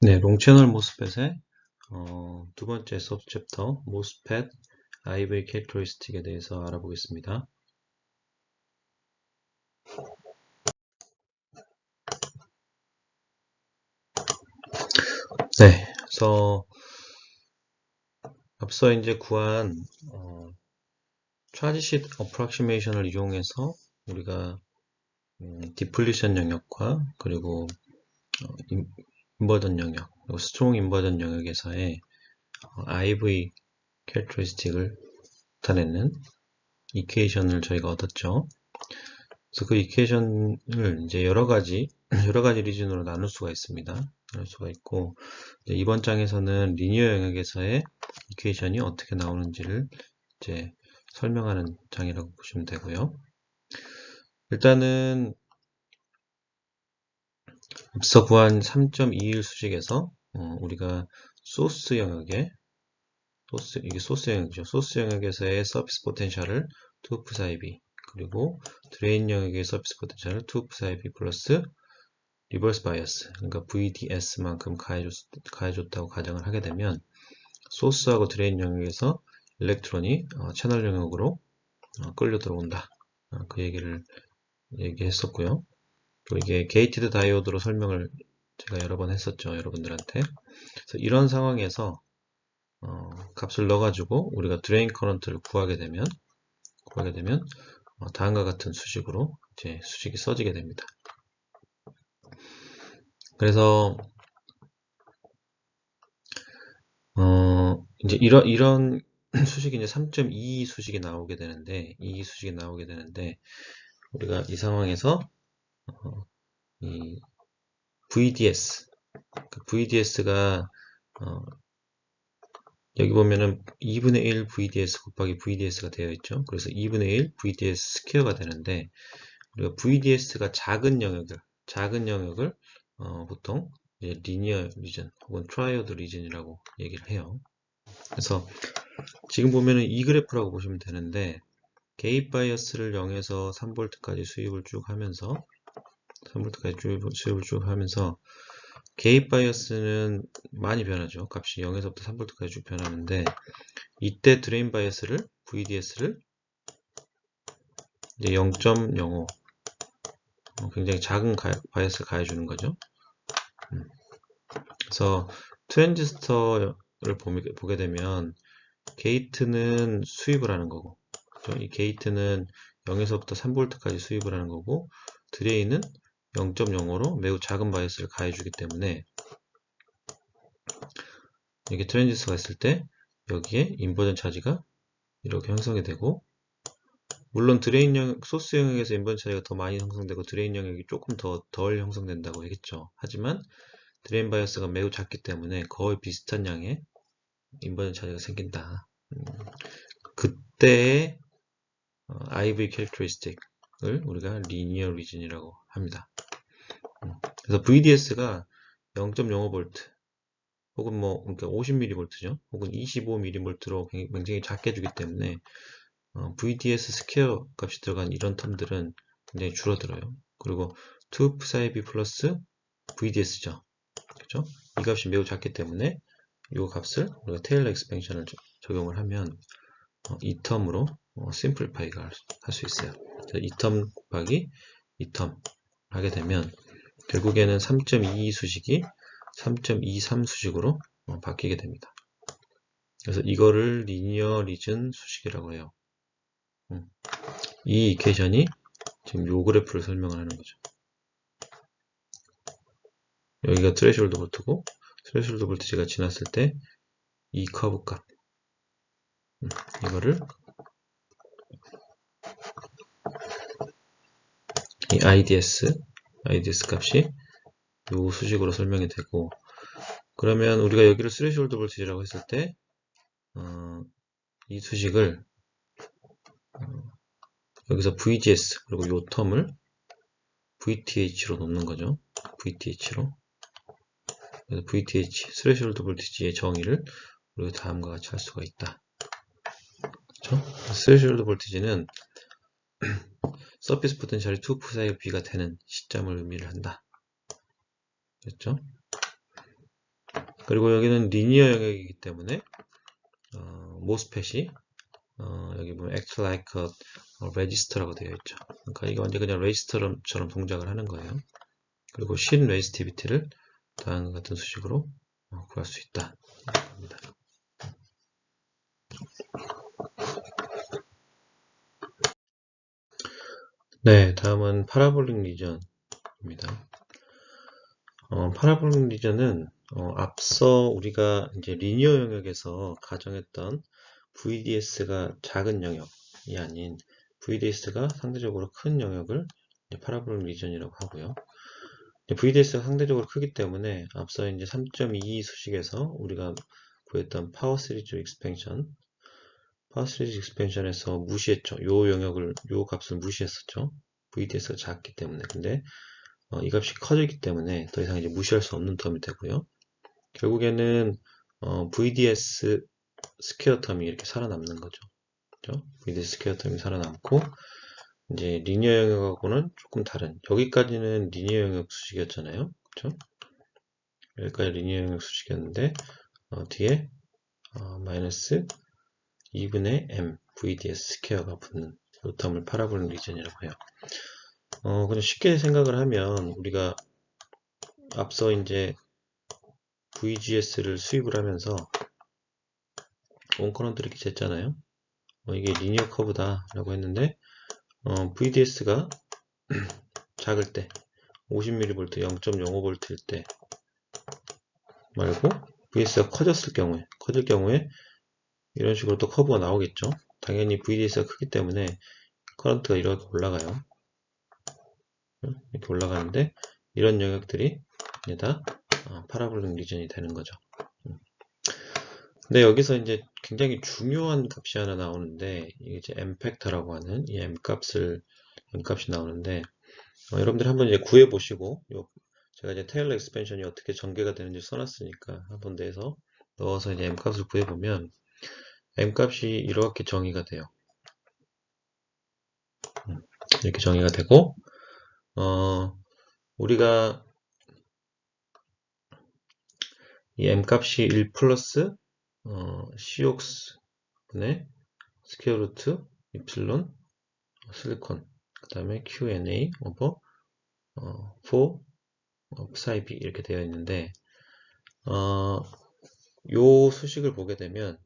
네, 롱채널 모스펫의 두 번째 서브챕터 모스펫 IV 캐릭터리스틱에 대해서 알아보겠습니다. 네, 그래서 앞서 이제 구한 트라지시 어프락시메이션을 이용해서 우리가 디플리션 영역과 그리고 인버전 영역, 그리고 스트롱 인버전 영역에서의 IV 캐릭터리스틱을 나타내는 이퀘이션을 저희가 얻었죠. 그래서 그 이퀘이션을 이제 여러 가지 리즌으로 나눌 수가 있습니다. 나눌 수가 있고, 이번 장에서는 리니어 영역에서의 이퀘이션이 어떻게 나오는지를 이제 설명하는 장이라고 보시면 되고요. 일단은 앞서 구한 3.21 수식에서 우리가 소스 영역에 이게 소스 영역이죠. 소스 영역에서의 서비스 포텐셜을 2 psi b, 그리고 드레인 영역의 서비스 포텐셜을 2 psi b 플러스 리버스 바이어스, 그러니까 VDS만큼 가해줬다고 가정을 하게 되면 소스하고 드레인 영역에서 일렉트론이 채널 영역으로 끌려 들어온다. 그 얘기를 얘기했었고요. 또 이게 게이티드 다이오드로 설명을 제가 여러 번 했었죠, 여러분들한테. 그래서 이런 상황에서 값을 넣어가지고 우리가 드레인 커런트를 구하게 되면 다음과 같은 수식으로 이제 수식이 써지게 됩니다. 그래서 이제 이런 수식이 이제 3.22 수식이 나오게 되는데, 우리가 이 상황에서 이 VDS, VDS가 여기 보면은 2분의 1 VDS 곱하기 VDS가 되어 있죠. 그래서 2분의 1 VDS 스퀘어가 되는데, 우리가 VDS가 작은 영역을 보통 이제 리니어 리전 혹은 트라이어드 리전이라고 얘기를 해요. 그래서 지금 보면은 이 그래프라고 보시면 되는데, 게이트 바이어스를 0에서 3V까지 수입을 쭉 하면서 게이트 바이어스는 많이 변하죠. 값이 0에서부터 3V까지 쭉 변하는데, 이때 드레인 바이어스를 VDS를 이제 0.05, 굉장히 작은 바이어스를 가해주는 거죠. 그래서 트랜지스터를 보게 되면 게이트는 수입을 하는 거고, 그렇죠? 이 게이트는 0에서부터 3V까지 수입을 하는 거고, 드레인은 0.05로 매우 작은 바이어스를 가해주기 때문에 이게 트랜지스터가 있을 때 여기에 인버전 차지가 이렇게 형성이 되고, 물론 드레인 영역, 소스 영역에서 인버전 차지가 더 많이 형성되고 드레인 영역이 조금 덜 형성된다고 했겠죠. 하지만 드레인 바이어스가 매우 작기 때문에 거의 비슷한 양의 인버전 차지가 생긴다. 그때의 IV 캐릭터리스틱을 우리가 리니어 리전이라고 합니다. 그래서 VDS가 0.05V 혹은 그러니까 50mV죠. 혹은 25mV로 굉장히 작게 주기 때문에 VDS 스퀘어 값이 들어간 이런 텀들은 굉장히 줄어들어요. 그리고 2 psi b 플러스 VDS죠. 그렇죠? 이 값이 매우 작기 때문에 이 값을 우리가 테일러 엑스펜션을 적용을 하면 이 텀으로 심플파이가 할 수 있어요. 이 텀 곱하기 이 텀 하게 되면 결국에는 3.22 수식이 3.23 수식으로 바뀌게 됩니다. 그래서 이거를 리니어 리전 수식이라고 해요. 이 이퀘이션이 지금 요 그래프를 설명을 하는 거죠. 여기가 트레시홀드 볼트고, 트레시홀드 볼트지가 지났을 때 이 커브 값, 이거를 이 IDS 값이 요 수식으로 설명이 되고, 그러면 우리가 여기를 스레시홀드 볼트지라고 했을 때 이 수식을 여기서 VGS 그리고 요 텀을 VTH로 놓는 거죠. VTH로. 그래서 VTH 스레시홀드 볼티지의 정의를 우리가 다음과 같이 할 수가 있다. 그렇죠? 스레시홀드 볼티지는 서피스 포텐셜이 2 psi b가 되는 시점을 의미를 한다. 그렇죠? 그리고 여기는 리니어 영역이기 때문에 모스펫이 여기 보면 act like a register라고 되어 있죠. 그러니까 이게 완전 그냥 레지스터처럼 동작을 하는 거예요. 그리고 신 레지스티비티를 다음과 같은 수식으로 구할 수 있다. 합니다. 네, 다음은 파라볼릭 리전입니다. 파라볼릭 리전은 앞서 우리가 이제 리니어 영역에서 가정했던 VDS가 작은 영역이 아닌 VDS가 상대적으로 큰 영역을 파라볼릭 리전이라고 하고요. VDS가 상대적으로 크기 때문에 앞서 이제 3.22 수식에서 우리가 구했던 파워 시리즈 익스펜션에서 무시했죠. 요 값을 무시했었죠. VDS가 작기 때문에. 근데 이 값이 커지기 때문에 더 이상 이제 무시할 수 없는 텀이 되고요. 결국에는 VDS 스퀘어 텀이 이렇게 살아남는 거죠. 그죠? VDS 스퀘어 텀이 살아남고 이제 리니어 영역하고는 조금 다른, 여기까지는 리니어 영역 수식이었잖아요. 그죠? 여기까지 리니어 영역 수식이었는데 뒤에 마이너스 2분의 m VDS 스퀘어가 붙는 이 텀을 파라볼릭 리전이라고 해요. 그냥 쉽게 생각을 하면 우리가 앞서 이제 VGS를 수입을 하면서 원커런트를 이렇게 쟀잖아요. 이게 리니어 커브다 라고 했는데 VDS가 작을 때 50mV 0.05V일 때 말고 VDS가 커질 경우에 이런 식으로 또 커브가 나오겠죠. 당연히 VDS가 크기 때문에 커런트가 이렇게 올라가요. 이렇게 올라가는데 이런 영역들이 다 파라볼릭 리전이 되는 거죠. 근데 여기서 이제 굉장히 중요한 값이 하나 나오는데 이게 이제 M 팩터라고 하는 이 M 값이 나오는데 여러분들 한번 이제 구해 보시고 제가 이제 테일러 익스펜션이 어떻게 전개가 되는지 써놨으니까 한번 넣어서 이제 M 값을 구해 보면 M 값이 이렇게 정의가 돼요. 이렇게 정의가 되고 우리가 이 M 값이 1 플러스 COX 분의 스퀘어 루트 이플론 실리콘 그 다음에 QNA 오버 4 psi b 이렇게 되어 있는데 요 수식을 보게 되면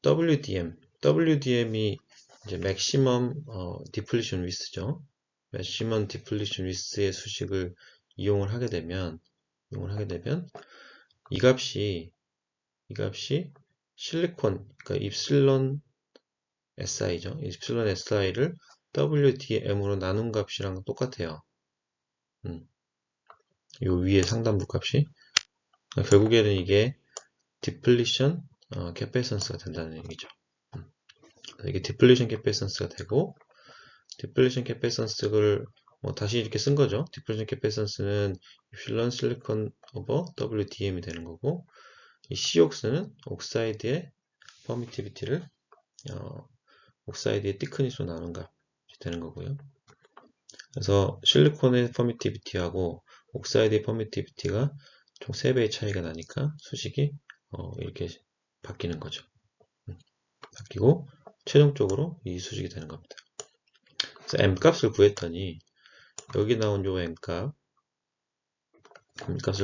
WDM이 이제 maximum depletion width죠. maximum depletion width의 수식을 이용을 하게 되면 이 값이 실리콘, 그러니까 입실론 SI죠. 입실론 SI를 WDM으로 나눈 값이랑 똑같아요. 요 위에 상단부 값이. 결국에는 이게 디플리션 캐패선스가 된다는 얘기죠. 이게 디플리션 캐패선스가 되고, 디플리션 캐패선스를 다시 이렇게 쓴 거죠. 디플리션 캐패선스는 입실론 실리콘 오버 WDM이 되는 거고, 이 COX는 옥사이드의 퍼미티비티를 옥사이드의 티크니스로 나눈 값이 되는 거고요. 그래서 실리콘의 퍼미티비티하고 옥사이드의 퍼미티비티가 총 3배의 차이가 나니까 수식이 이렇게 바뀌는 거죠. 바뀌고 최종적으로 이 수식이 되는 겁니다. 그래서 M 값을 구했더니 여기 나온 요 M 값을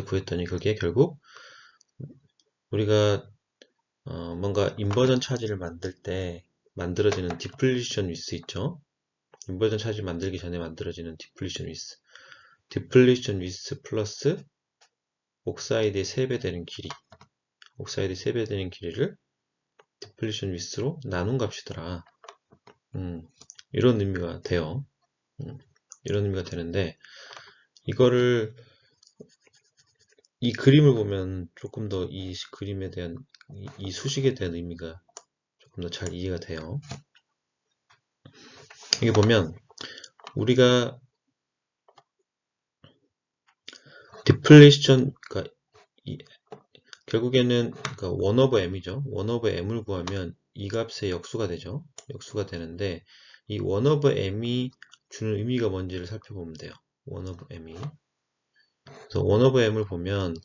구했더니 그게 결국 우리가 뭔가 인버전 차지를 만들 때 만들어지는 디플리션 위스 있죠. 인버전 차지 만들기 전에 만들어지는 디플리션 위스 플러스 옥사이드의 3배 되는 길이를 디플리션 위스로 나눈 값이더라. 이런 의미가 돼요. 이런 의미가 되는데 이거를 이 그림을 보면 조금 더 이 그림에 대한 이 수식에 대한 의미가 조금 더 잘 이해가 돼요. 이게 보면 우리가 디플리션, 그러니까 결국에는 그러니까 1 over m이죠. 1 over m을 구하면 이 값의 역수가 되죠. 역수가 되는데 이 1 over m이 주는 의미가 뭔지를 살펴보면 돼요. 1 over m이 그래서 원 오브 m을 보면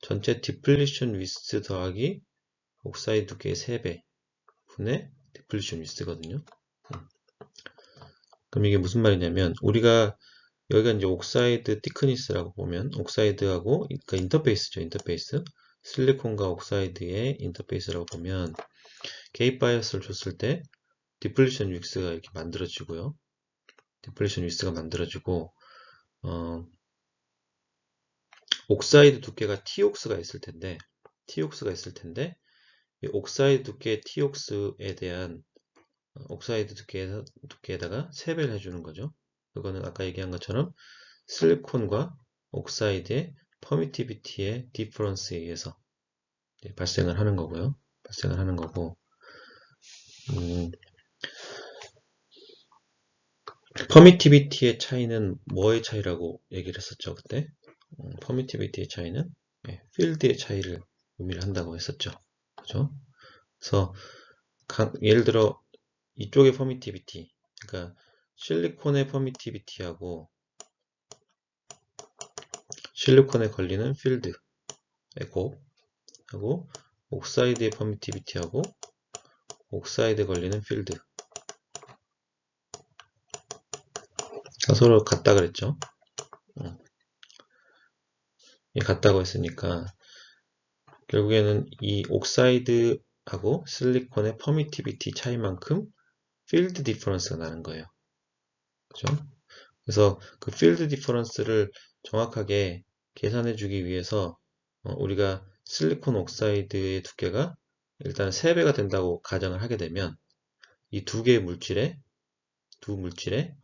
전체 디플리션 위스 더하기 옥사이드 두께의 3배 분의 디플리션 위스거든요. 그럼 이게 무슨 말이냐면 우리가 여기가 이제 옥사이드 티크니스라고 보면 옥사이드하고 그러니까 인터페이스죠. 인터페이스. 실리콘과 옥사이드의 인터페이스라고 보면 게이트 바이어스를 줬을 때 디플리션 위스가 이렇게 만들어지고요. 디플리션 위스가 만들어지고 옥사이드 두께가 T옥스가 있을 텐데 이 옥사이드 두께 T옥스에 대한 옥사이드 두께에다가 3배를 해주는 거죠. 그거는 아까 얘기한 것처럼 실리콘과 옥사이드의 퍼미티비티의 디퍼런스에 의해서 발생을 하는 거고요. 발생을 하는 거고 퍼미티비티의 차이는 뭐의 차이라고 얘기를 했었죠, 그때? 퍼미티비티의 차이는 필드의 차이를 의미를 한다고 했었죠. 그죠? 그래서 예를 들어 이쪽의 퍼미티비티, 그러니까 실리콘의 퍼미티비티하고 실리콘에 걸리는 필드의 곱하고 옥사이드의 퍼미티비티하고 옥사이드에 걸리는 필드가 서로 같다 그랬죠. 같다고 했으니까 결국에는 이 옥사이드하고 실리콘의 퍼미티비티 차이만큼 필드 디퍼런스가 나는 거예요. 그죠? 그래서 그 필드 디퍼런스를 정확하게 계산해 주기 위해서 우리가 실리콘 옥사이드의 두께가 일단 3배가 된다고 가정을 하게 되면 이 두 개의 두 물질의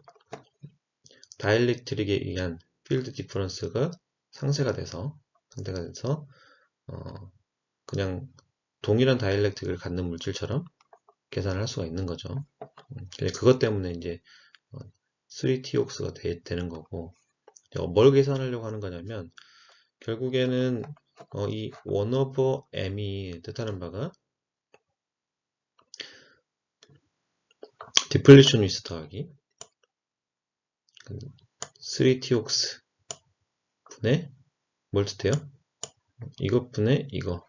다이엘렉트릭에 의한 필드 디퍼런스가 상쇄가 돼서 그냥 동일한 다이엘렉트릭을 갖는 물질처럼 계산을 할 수가 있는 거죠. 그것 때문에 이제 3T옥스가 되는 거고 뭘 계산하려고 하는 거냐면 결국에는 이 1 over m이 뜻하는 바가 디플리션 위스 더하기 3T옥스 분의 뭘 뜻해요? 이것 분의 이거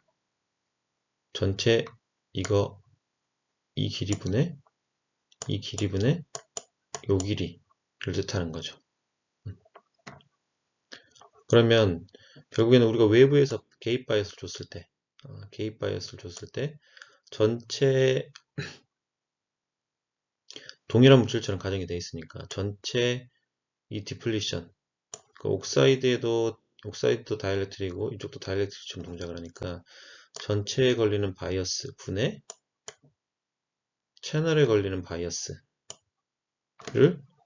전체 이거 이 길이 분의 이 길이 분의 요 길이를 뜻하는 거죠. 그러면 결국에는 우리가 외부에서 게이트 바이어스를 줬을 때 전체 동일한 물질처럼 가정이 되어 있으니까 전체 이 디플리션 그 옥사이드도 다이엘렉트릭이고 이쪽도 다이엘렉트릭처럼 동작을 하니까 전체에 걸리는 바이어스 분의 채널에 걸리는 바이어스를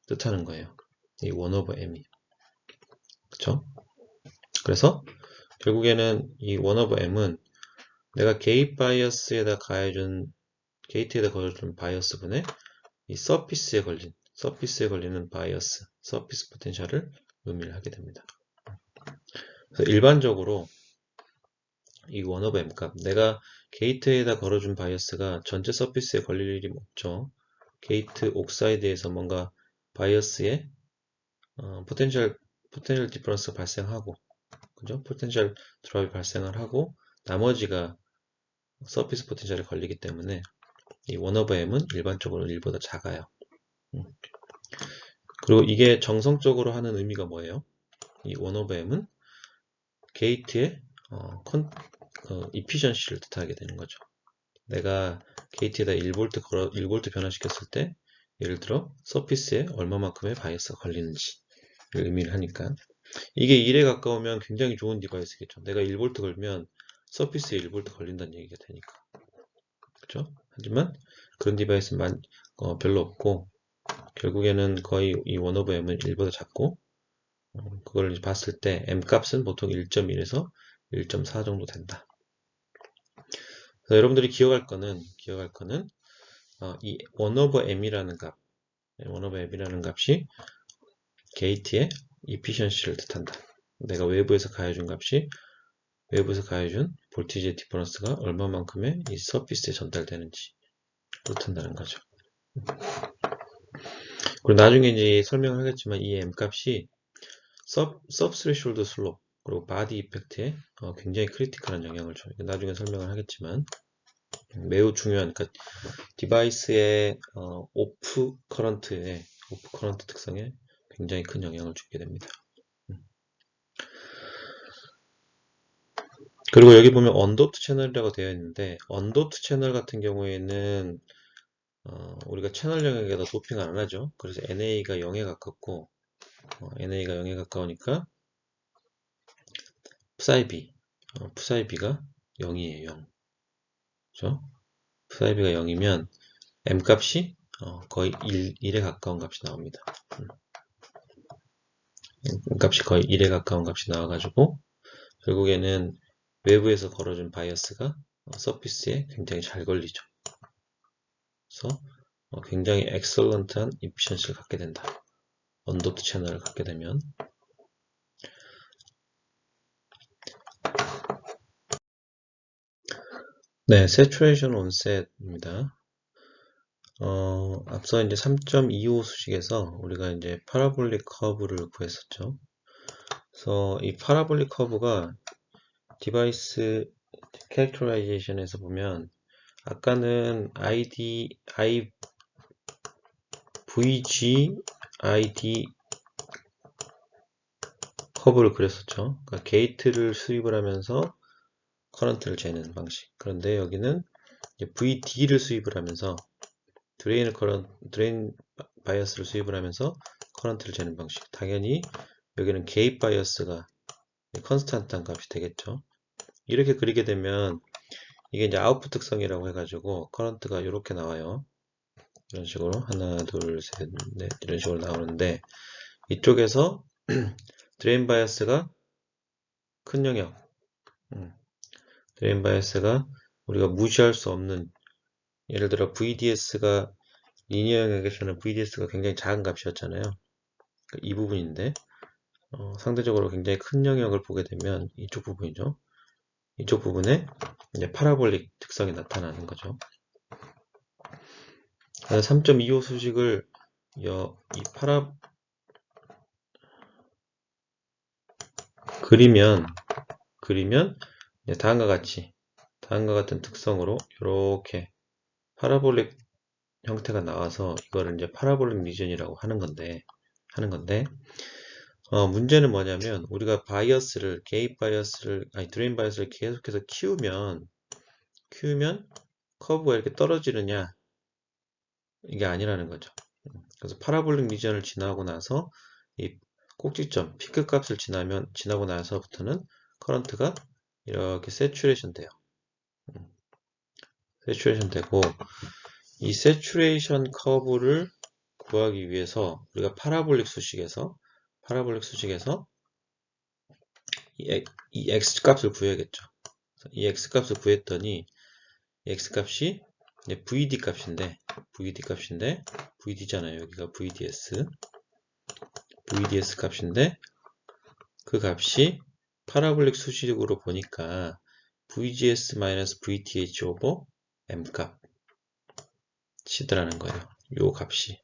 뜻하는 거예요. 이 1 over m이. 그쵸? 그래서 결국에는 이 1 over m은 내가 게이트 바이어스에다 게이트에다 걸어준 바이어스 분의 이 서피스에 걸리는 바이어스, 서피스 포텐셜을 의미를 하게 됩니다. 그래서 일반적으로 이 1 over m 값, 내가 게이트에다 걸어준 바이어스가 전체 서피스에 걸릴 일이 없죠. 게이트 옥사이드에서 뭔가 바이어스에 포텐셜 디퍼런스가 발생하고, 그죠? 포텐셜 드롭이 발생을 하고, 나머지가 서피스 포텐셜에 걸리기 때문에 이 1 over m은 일반적으로 1보다 작아요. 그리고 이게 정성적으로 하는 의미가 뭐예요? 이 1 over m은 게이트의 이피션시를 뜻하게 되는 거죠. 내가 게이트에다 1V 변화시켰을 때 예를 들어 서피스에 얼마만큼의 바이어스가 걸리는지를 의미를 하니까 이게 1에 가까우면 굉장히 좋은 디바이스겠죠. 내가 1V 걸면 서피스에 1V 걸린다는 얘기가 되니까. 그렇죠? 하지만 그런 디바이스는 별로 없고 결국에는 거의 이 1 over m은 1보다 작고 그걸 봤을 때 m 값은 보통 1.1에서 1.4 정도 된다. 그래서 여러분들이 기억할 거는 이 1 over m이라는 값이 게이트의 이피션시를 뜻한다. 내가 외부에서 가해준 값이 외부에서 가해준 볼티지의 디퍼런스가 얼마만큼의 이 서피스에 전달되는지 뜻한다는 거죠. 그리고 나중에 이제 설명을 하겠지만 이 m 값이 subthreshold slope 그리고 body effect에 굉장히 크리티컬한 영향을 줘요. 나중에 설명을 하겠지만 매우 중요한 그러니까 디바이스의 오프 커런트 특성에 굉장히 큰 영향을 주게 됩니다. 그리고 여기 보면 언도트 채널이라고 되어 있는데 언도트 채널 같은 경우에는 우리가 채널 영역에다 도핑을 안 하죠. 그래서 NA가 0에 가깝고 NA가 0에 가까우니까 psi b가 0이에요. 0. 그죠? psi b가 0이면 M 값이 거의 1에 가까운 값이 나옵니다. M 값이 거의 1에 가까운 값이 나와가지고 결국에는 외부에서 걸어준 바이어스가 서피스에 굉장히 잘 걸리죠. 그래서 굉장히 엑설런트한 이피션시를 갖게 된다. 언도트 채널을 갖게 되면 네, saturation onset입니다. 앞서 이제 3.25 수식에서 우리가 이제 파라볼릭 커브를 구했었죠. 그래서 이 파라볼릭 커브가 디바이스 캐릭터라이제이션에서 보면 아까는 VG, 커브를 그렸었죠. 그러니까 게이트를 수입을 하면서 커런트를 재는 방식. 그런데 여기는 VD를 수입을 하면서 드레인 바이어스를 수입을 하면서 커런트를 재는 방식. 당연히 여기는 게이트 바이어스가 컨스탄트한 값이 되겠죠. 이렇게 그리게 되면 이게 이제 아웃풋 특성이라고 해가지고 커런트가 이렇게 나와요. 이런 식으로 하나, 둘, 셋, 넷 이런 식으로 나오는데 이쪽에서 드레인 바이어스가 큰 영역, 드레인 바이어스가 우리가 무시할 수 없는 예를 들어 VDS가 리니어 영역에서는 VDS가 굉장히 작은 값이었잖아요. 이 부분인데 상대적으로 굉장히 큰 영역을 보게 되면 이쪽 부분이죠. 이쪽 부분에 이제 파라볼릭 특성이 나타나는 거죠. 그래서 3.25 수식을 그리면 다음과 같은 특성으로 이렇게 파라볼릭 형태가 나와서 이거를 이제 파라볼릭 리전이라고 하는 건데 문제는 뭐냐면 우리가 드레인 바이어스를 계속해서 키우면 커브가 이렇게 떨어지느냐 이게 아니라는 거죠. 그래서 파라볼릭 리전을 지나고 나서 이 꼭지점 피크 값을 지나고 나서부터는 커런트가 이렇게 세츄레이션 돼요. 세츄레이션 되고 이 세츄레이션 커브를 구하기 위해서 우리가 파라볼릭 수식에서 이 x 값을 구해야겠죠. 이 x 값을 구했더니 이 x 값이 이제 VD 값인데 VD잖아요. 여기가 VDS 값인데 그 값이 파라볼릭 수식으로 보니까 VGS-VTH 오버 M 값이더라는 거예요. 요 값이.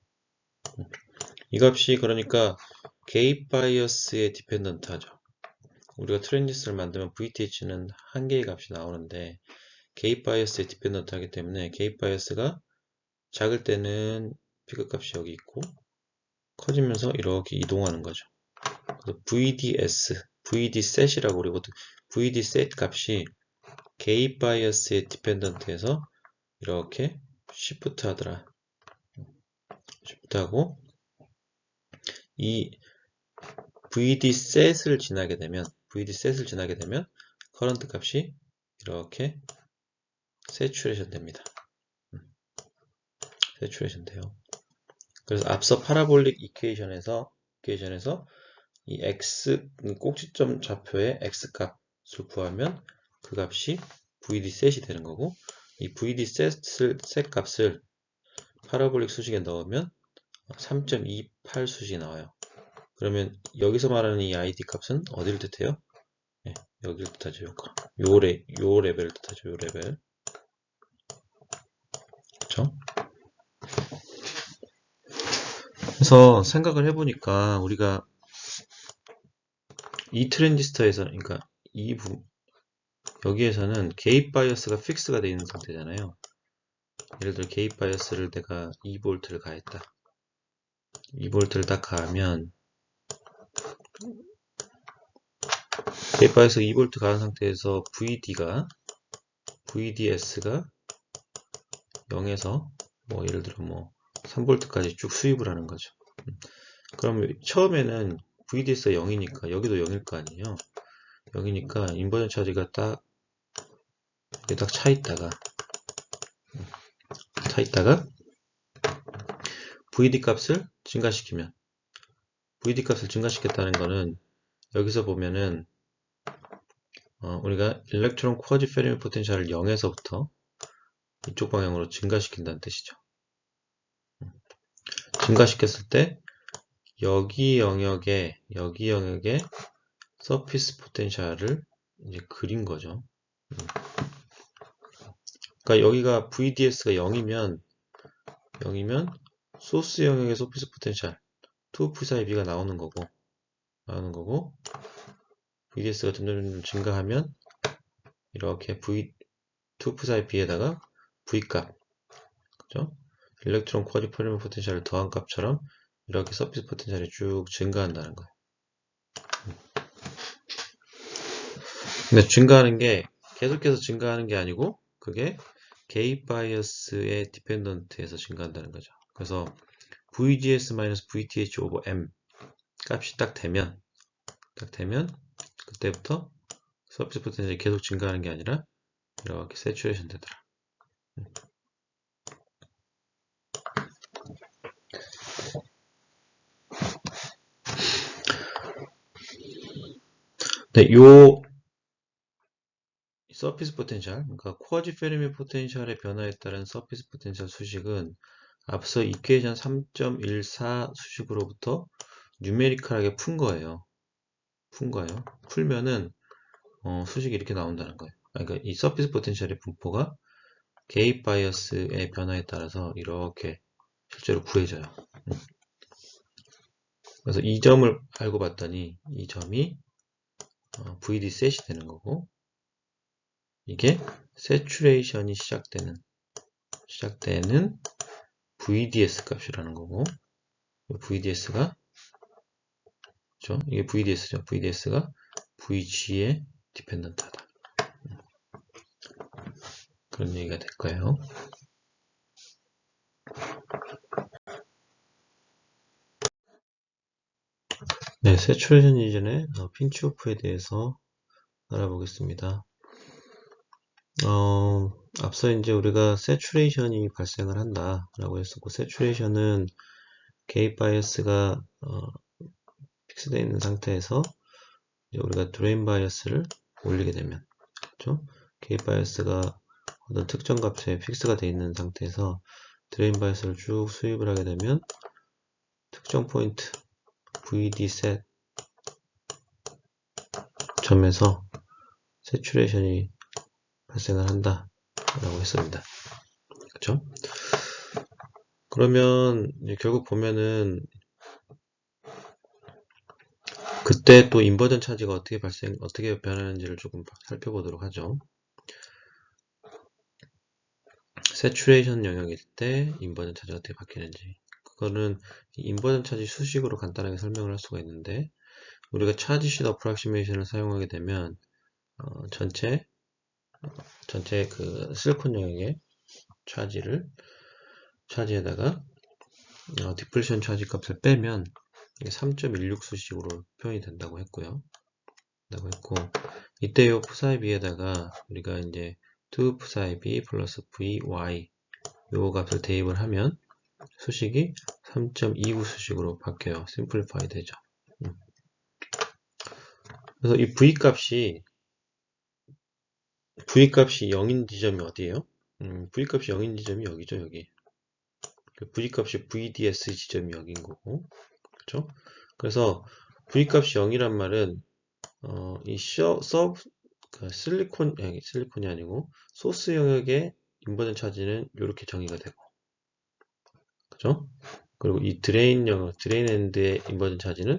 이 값이 그러니까 게이트 바이어스에 디펜던트 하죠. 우리가 트랜지스터를 만들면 VTH는 한 개의 값이 나오는데 게이트 바이어스에 디펜던트 하기 때문에 게이트 바이어스가 작을 때는 피크 값이 여기 있고 커지면서 이렇게 이동하는 거죠. 그래서 VD셋이라고 우리 보통 VD셋 값이 게이트 바이어스에 디펜던트해서 이렇게 시프트 하고 이 VD셋을 지나게 되면 커런트 값이 이렇게 세츄레이션 됩니다. 세츄레이션 돼요. 그래서 앞서 파라볼릭 이퀘이션에서 이 꼭지점 좌표의 x 값을 구하면 그 값이 VD셋이 되는 거고 이 VD셋 값을 파라볼릭 수식에 넣으면 3.28 수식이 나와요. 그러면 여기서 말하는 이 ID 값은 어디를 뜻해요? 네, 여기를 뜻하죠. 요 레벨을 뜻하죠. 요 레벨. 그쵸? 그래서 생각을 해보니까 우리가 이 트랜지스터에서, 그러니까 여기에서는 게이트 바이어스가 픽스가 되어 있는 상태잖아요. 예를 들어 게이트 바이어스를 내가 2V를 가했다. 2V를 딱 가하면 게이트 바이어스 2V 가한 상태에서 VDS가 0에서 뭐 예를 들어 뭐 3V까지 쭉 수입을 하는 거죠. 그럼 처음에는 VDS가 0이니까 여기도 0일 거 아니에요. 0이니까 인버전 차지가 딱 차 있다가 VD 값을 증가시키면 VD 값을 증가시켰다는 거는 여기서 보면은 우리가 일렉트론 쿼지 페르미 포텐셜을 0에서부터 이쪽 방향으로 증가시킨다는 뜻이죠. 증가시켰을 때 여기 영역에 서피스 포텐셜을 이제 그린 거죠. 그러니까 여기가 VDS가 0이면 소스 영역의 서피스 포텐셜 2 사이 B가 나오는 거고 VDS가 점점 증가하면 이렇게 2 사이 B에다가 V값, 그죠? 일렉트론 쿼지 페르미 포텐셜을 더한 값처럼 이렇게 서피스 포텐셜이 쭉 증가한다는 거예요. 근데 증가하는 게 계속해서 증가하는 게 아니고 그게 게이트 바이어스의 디펜던트에서 증가한다는 거죠. 그래서 VGS-VTH over M 값이 딱 되면 그때부터 서피스 포텐셜이 계속 증가하는 게 아니라 이렇게 세츄레이션 되더라. 네, 요 서피스 포텐셜, 그러니까 쿼지 페르미 포텐셜의 변화에 따른 서피스 포텐셜 수식은 앞서 이퀘이션 3.14 수식으로부터 뉴메리컬하게 푼 거예요. 풀면은 수식이 이렇게 나온다는 거예요. 그러니까 이 서피스 포텐셜의 분포가 게이트 바이어스의 변화에 따라서 이렇게 실제로 구해져요. 그래서 이 점을 알고 봤더니 이 점이 VD 셋이 되는 거고 이게 세츄레이션이 시작되는 VDS 값이라는 거고 VDS가 그렇죠? 이게 VDS죠. VDS가 VG에 디펜던트하다. 그런 얘기가 될 거예요. 네, 세츄레이션 이전에 핀치오프에 대해서 알아보겠습니다. 앞서 이제 우리가 세츄레이션이 발생을 한다라고 했었고, 세츄레이션은 게이트 바이어스가 픽스되어 있는 상태에서 이제 우리가 드레인 바이어스를 올리게 되면, 그렇죠? 게이트 바이어스가 어떤 특정 값에 픽스가 되어 있는 상태에서 드레인 바이어스를 쭉 수입을 하게 되면 특정 포인트 VD 셋 점에서 세츄레이션이 발생을 한다 라고 했습니다. 그렇죠? 그러면 이제 결국 보면은 그때 또 인버전 차지가 어떻게 변하는지를 조금 살펴보도록 하죠. 세츄레이션 영역일 때 인버전 차지가 어떻게 바뀌는지, 그거는 인버전 차지 수식으로 간단하게 설명을 할 수가 있는데, 우리가 차지식 어프락시메이션을 사용하게 되면 전체 그 실리콘 영역의 차지에다가 디플레이션 차지 값을 빼면 3.16 수식으로 표현이 된다고 했고, 이때 요 푸사이 b에다가 우리가 이제 2 푸사이 b 플러스 vy 요 값을 대입을 하면 수식이 3.29 수식으로 바뀌어요. 심플리파이 되죠. 그래서 이 v 값이 0인 지점이 어디예요? v 값이 0인 지점이 여기죠, 여기. v 값이 vds 지점이 여기인 거고, 그렇죠? 그래서 v 값이 0이란 말은 실리콘이 아니고 소스 영역의 인버전 차지는 이렇게 정의가 되고, 그죠? 그리고 이 드레인 엔드의 인버전 차지는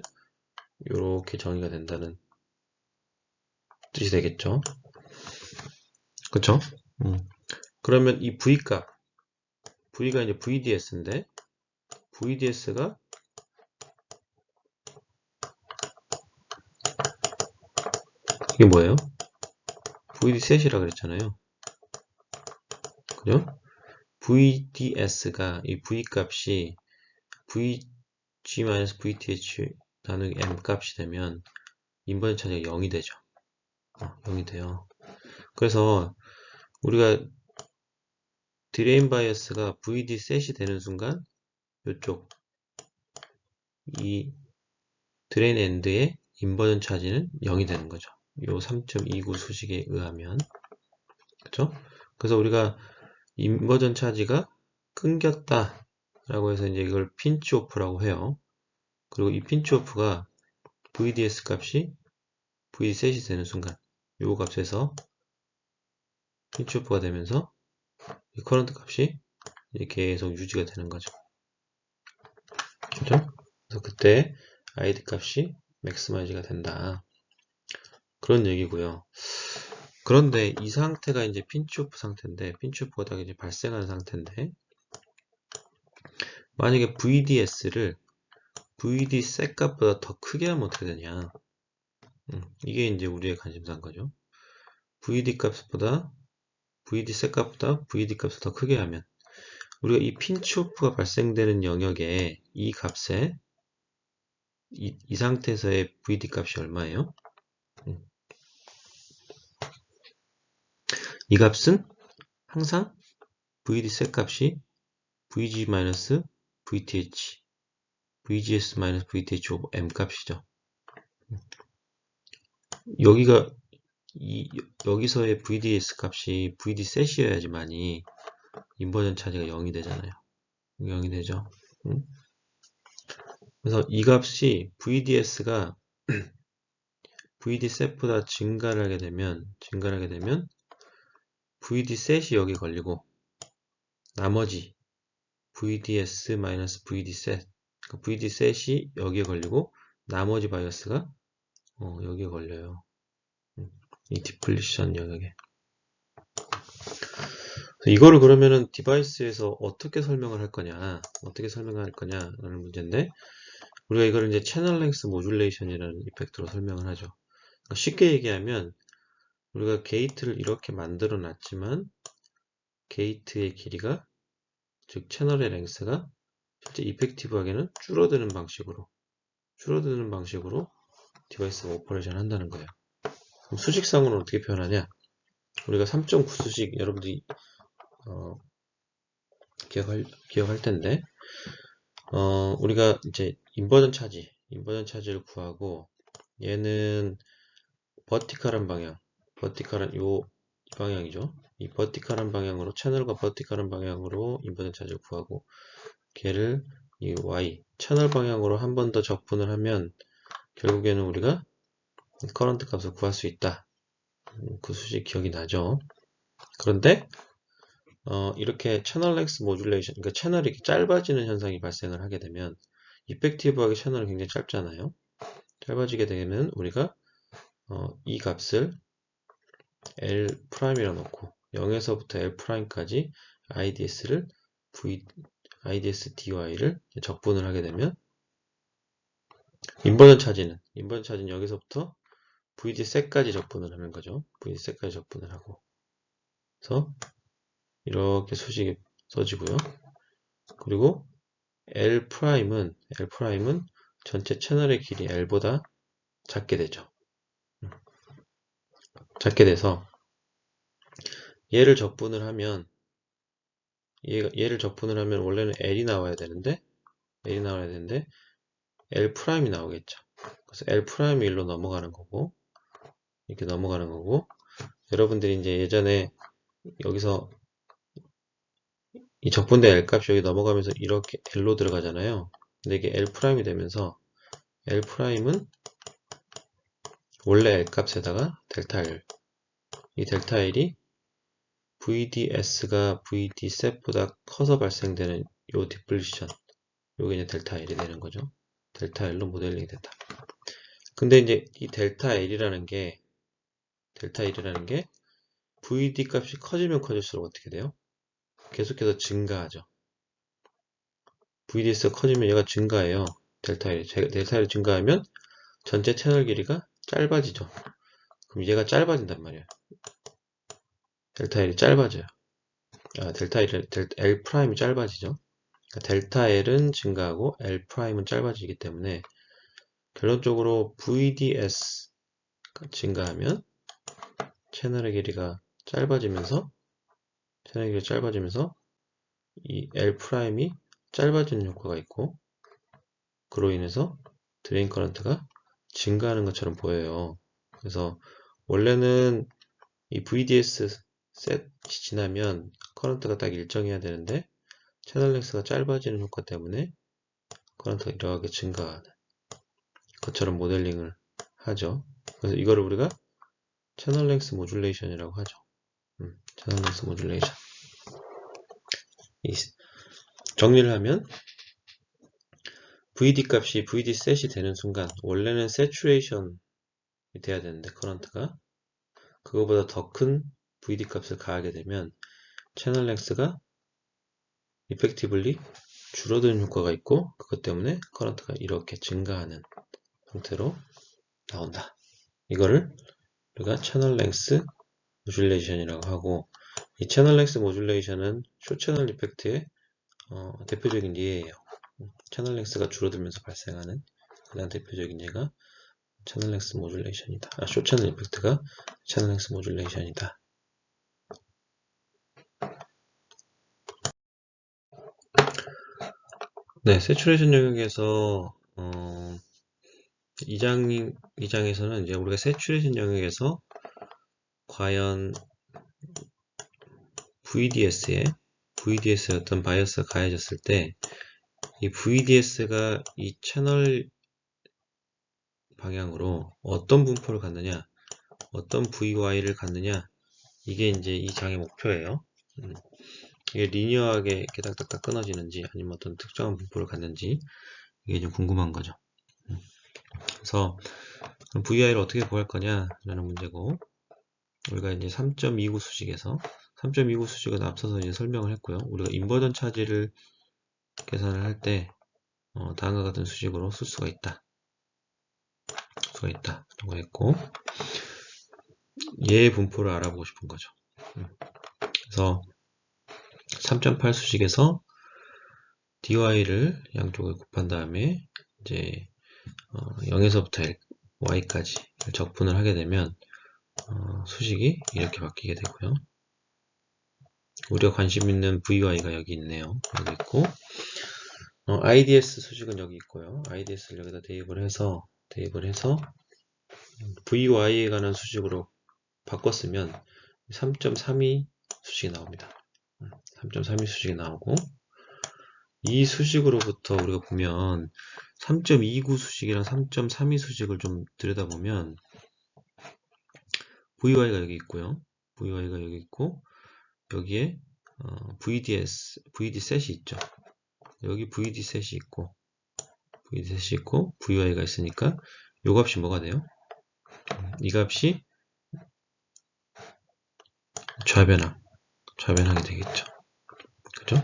이렇게 정의가 된다는 뜻이 되겠죠. 그쵸? 그러면 이 V값, V가 이제 VDS인데, VDS가 이게 뭐예요? VD셋이라 그랬잖아요. 그죠? VDS가 이 V값이 VG-VTH 나누기 M 값이 되면 인버전 차지가 0이 되죠. 0이 돼요. 그래서 우리가 드레인 바이어스가 VD셋이 되는 순간 이쪽 이 드레인 엔드의 인버전 차지는 0이 되는 거죠. 요 3.29 수식에 의하면. 그쵸? 그래서 우리가 인버전 차지가 끊겼다 라고 해서 이제 이걸 핀치 오프라고 해요. 그리고 이 핀치 오프가 VDS 값이 VD셋이 되는 순간 요 값에서 핀치 오프가 되면서 이 커런트 값이 이렇게 계속 유지가 되는 거죠. 그죠? 그래서 그때 ID 값이 맥스마이즈가 된다. 그런 얘기고요. 그런데 이 상태가 이제 핀치오프 상태인데, 핀치오프가 딱 이제 발생한 상태인데, 만약에 VDS를 VD셋 값보다 더 크게 하면 어떻게 되냐? 이게 이제 우리의 관심사인 거죠. VD 값보다 VD셋 값보다 VD 값을 더 크게 하면 우리가 이 핀치오프가 발생되는 영역에 이 값에 이 상태에서의 VD 값이 얼마예요? 이 값은 항상 VD셋 값이 VG-VTH, VGS-VTH 오버 M 값이죠. 여기서의 VDS 값이 VD셋이어야지만이 인버전 차지가 0이 되잖아요. 0이 되죠. 그래서 이 값이 VDS가 VD셋보다 증가를 하게 되면 VD셋이 여기 걸리고 나머지 VDS-VD셋 그러니까 VD셋이 여기에 걸리고 나머지 바이어스가 여기에 걸려요. 이 디플리션 영역에. 이거를 그러면은 디바이스에서 어떻게 설명을 할 거냐라는 문제인데 우리가 이걸 이제 채널 랭스 모듈레이션이라는 이펙트로 설명을 하죠. 그러니까 쉽게 얘기하면 우리가 게이트를 이렇게 만들어 놨지만 게이트의 길이가 즉 채널의 랭스가 실제 이펙티브하게는 줄어드는 방식으로 디바이스가 오퍼레이션 한다는 거예요. 그럼 수식상으로 어떻게 표현하냐? 우리가 3.9 수식 여러분들이 기억할 텐데 우리가 이제 인버전 차지를 구하고 얘는 버티컬한 방향, 이 방향이죠. 이 버티컬한 방향으로 채널과 버티컬한 방향으로 인버전 차지를 구하고 걔를 이 Y 채널 방향으로 한 번 더 적분을 하면 결국에는 우리가 커런트 값을 구할 수 있다. 그 수식 기억이 나죠. 그런데 이렇게 채널 랭스 모듈레이션, 그러니까 채널이 이렇게 짧아지는 현상이 발생을 하게 되면 이펙티브하게 채널이 굉장히 짧잖아요. 짧아지게 되면 우리가 이 값을 L'이라 놓고 0에서부터 L'까지 IDS를 IDS DY를 적분을 하게 되면 인버전 차지는 여기서부터 VD셋까지 적분을 하는 거죠. VD셋까지 적분을 하고 그래서 이렇게 수식이 써지고요. 그리고 L'은 전체 채널의 길이 L보다 작게 되죠. 작게 돼서 얘를 적분을 하면 원래는 L이 나와야 되는데 L이 나오겠죠. 그래서 L'이 1로 넘어가는 거고 이렇게 넘어가는 거고 여러분들이 이제 예전에 여기서 이 적분된 L값이 여기 넘어가면서 이렇게 L로 들어가잖아요. 근데 이게 L'이 되면서 L'은 원래 L값에다가 델타 L 이 델타 L이 VDS가 VD셋보다 커서 발생되는 요 디플리션 요게 이제 델타 L이 되는 거죠. 델타 L로 모델링이 됐다. 근데 이제 이 델타 L이라는 게 델타 1이라는 게 VD 값이 커지면 커질수록 어떻게 돼요? 계속해서 증가하죠. VDS가 커지면 얘가 증가해요. 델타 1. 델타 1이 증가하면 전체 채널 길이가 짧아지죠. 그럼 얘가 짧아진단 말이에요. 델타 1이 짧아져요. 델타 1, L 프라임이 짧아지죠. 그러니까 델타 L은 증가하고 L 프라임은 짧아지기 때문에 결론적으로 VDS가 증가하면 채널의 길이가 짧아지면서 이 L 프라임이 짧아지는 효과가 있고 그로 인해서 드레인 커런트가 증가하는 것처럼 보여요. 그래서 원래는 이 VDS 셋이 지나면 커런트가 딱 일정해야 되는데 채널 렉스가 짧아지는 효과 때문에 커런트가 이러하게 증가하는 것처럼 모델링을 하죠. 그래서 이거를 우리가 채널 렉스 모듈레이션이라고 하죠. 채널 렉스 모듈레이션. 정리를 하면 VD 값이 VD 셋이 되는 순간 원래는 세츄레이션이 돼야 되는데 커런트가 그거보다 더 큰 VD 값을 가하게 되면 채널 렉스가 이펙티블리 줄어드는 효과가 있고 그것 때문에 커런트가 이렇게 증가하는 형태로 나온다. 이거를 우리가 채널 렉스 모듈레이션이라고 하고 이 채널 렉스 모듈레이션은 쇼채널 이펙트의 대표적인 예예요. 채널 렉스가 줄어들면서 발생하는 가장 대표적인 예가 채널 렉스 모듈레이션이다. 쇼채널 이펙트가 채널 렉스 모듈레이션이다. 네, 세츄레이션 영역에서 2장에서는 이제 우리가 세츄레이션 영역에서 과연 VDS에 어떤 바이어스가 가해졌을 때 이 VDS가 이 채널 방향으로 어떤 분포를 갖느냐, 어떤 VY를 갖느냐, 이게 이제 이 장의 목표예요. 이게 리니어하게 이렇게 딱딱딱 끊어지는지 아니면 어떤 특정한 분포를 갖는지 이게 좀 궁금한 거죠. 그래서 VI를 어떻게 구할 거냐라는 문제고 우리가 이제 3.29 수식에서 3.29 수식은 앞서서 이제 설명을 했고요. 우리가 인버전 차지를 계산을 할 때 다음과 같은 수식으로 쓸 수가 있다. 라고 했고 얘의 분포를 알아보고 싶은 거죠. 그래서 3.8 수식에서 dy를 양쪽을 곱한 다음에 이제 0에서부터 y까지 적분을 하게 되면 수식이 이렇게 바뀌게 되고요. 우리가 관심 있는 vy가 여기 있네요. 여기 있고 ids 수식은 여기 있고요. ids를 여기다 대입을 해서 vy에 관한 수식으로 바꿨으면 3.32 수식이 나옵니다. 3.32 수식이 나오고 이 수식으로부터 우리가 보면 3.29 수식이랑 3.32 수식을 좀 들여다보면 vy가 여기 있고요. vy가 여기 있고 여기에 vd 셋이 있죠. 여기 vd 셋이 있고 vy가 있으니까 이 값이 뭐가 돼요? 이 값이 좌변하게 되겠죠. 그죠?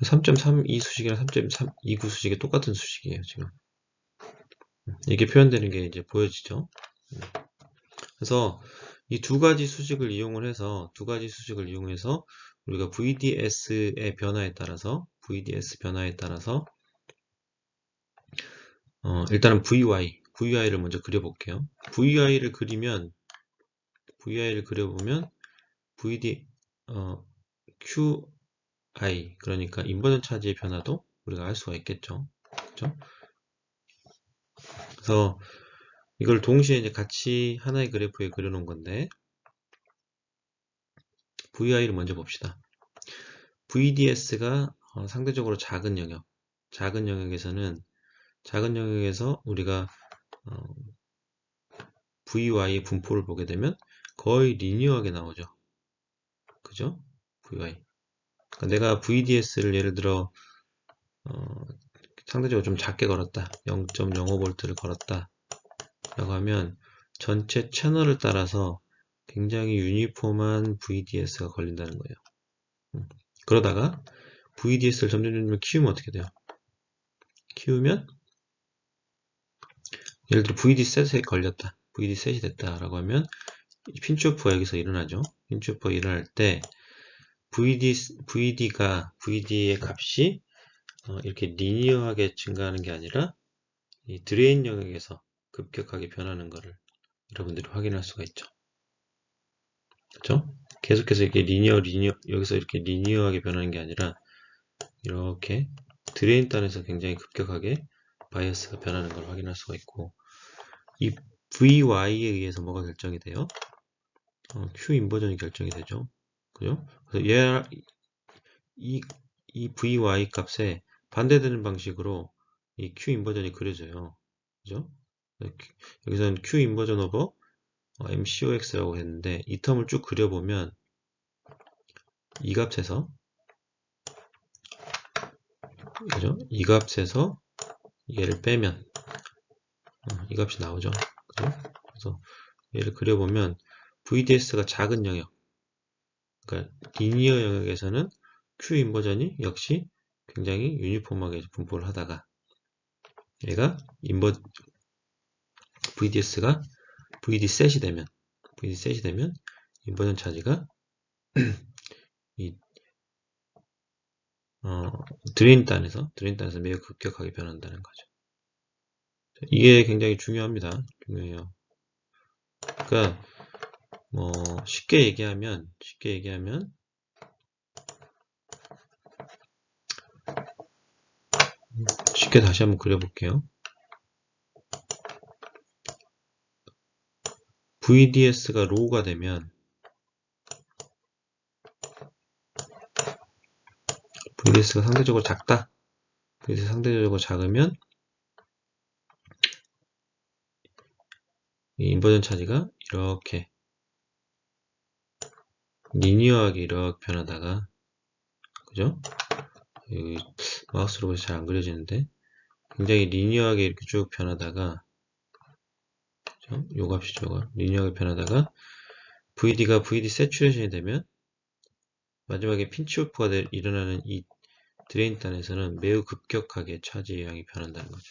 3.32 수식이랑 3.29 수식이 똑같은 수식이에요, 지금. 이게 표현되는 게 이제 보여지죠. 그래서 이 두 가지 수식을 이용을 해서 우리가 VDS의 변화에 따라서 일단은 VY를 먼저 그려볼게요. VY를 그려보면 VD QI 그러니까 인버전 차지의 변화도 우리가 알 수가 있겠죠. 그렇죠? 그래서 이걸 동시에 이제 같이 하나의 그래프에 그려놓은 건데 VI를 먼저 봅시다. VDS가 상대적으로 작은 영역에서 우리가 VY의 분포를 보게 되면 거의 리니어하게 나오죠. 그죠? VY. 그러니까 내가 VDS를 예를 들어 상대적으로 좀 작게 걸었다. 0.05V를 걸었다. 라고 하면 전체 채널을 따라서 굉장히 유니폼한 VDS가 걸린다는 거예요. 그러다가 VDS를 점점 키우면 어떻게 돼요? 키우면 예를 들어 VD 셋에 걸렸다. VD 셋이 됐다라고 하면 핀치오프가 여기서 일어나죠. 핀치오프가 일어날 때 VD의 값이 이렇게 리니어하게 증가하는 게 아니라 이 드레인 영역에서 급격하게 변하는 것을 여러분들이 확인할 수가 있죠. 그렇죠? 계속해서 이렇게 여기서 이렇게 리니어하게 변하는 게 아니라 이렇게 드레인 단에서 굉장히 급격하게 바이어스가 변하는 걸 확인할 수가 있고, 이 VY에 의해서 뭐가 결정이 돼요? Q 인버전이 결정이 되죠. 그죠? 그래서 이 VY 값에 반대되는 방식으로 이 Q 인버전이 그려져요. 그죠? 여기서는 Q 인버전 오버 MCOX라고 했는데, 이 텀을 쭉 그려보면 이 값에서, 그죠? 이 값에서 얘를 빼면 이 값이 나오죠. 그죠? 그래서 얘를 그려보면 VDS가 작은 영역, 그러니까 리니어 영역에서는 Q 인버전이 역시 굉장히 유니폼하게 분포를 하다가, 얘가 VDS가 VD 셋이 되면 인버전 차지가 이 드레인 단에서 매우 급격하게 변한다는 거죠. 이게 굉장히 중요합니다. 중요해요. 그러니까 뭐 쉽게 얘기하면 쉽게 다시 한번 그려볼게요. VDS가 로우가 되면 VDS가 상대적으로 작다. VDS 상대적으로 작으면 이 인버전 차지가 이렇게 리니어하게 이렇게 변하다가, 그죠? 여기 마우스로 보셔서 잘 안 그려지는데 굉장히 리니어하게 이렇게 쭉 변하다가, 그죠? 요 값이죠. 요거. 리니어하게 변하다가 VD가 VD 세츄레이션이 되면 마지막에 핀치오프가 일어나는 이 드레인 단에서는 매우 급격하게 차지 영향이 변한다는 거죠.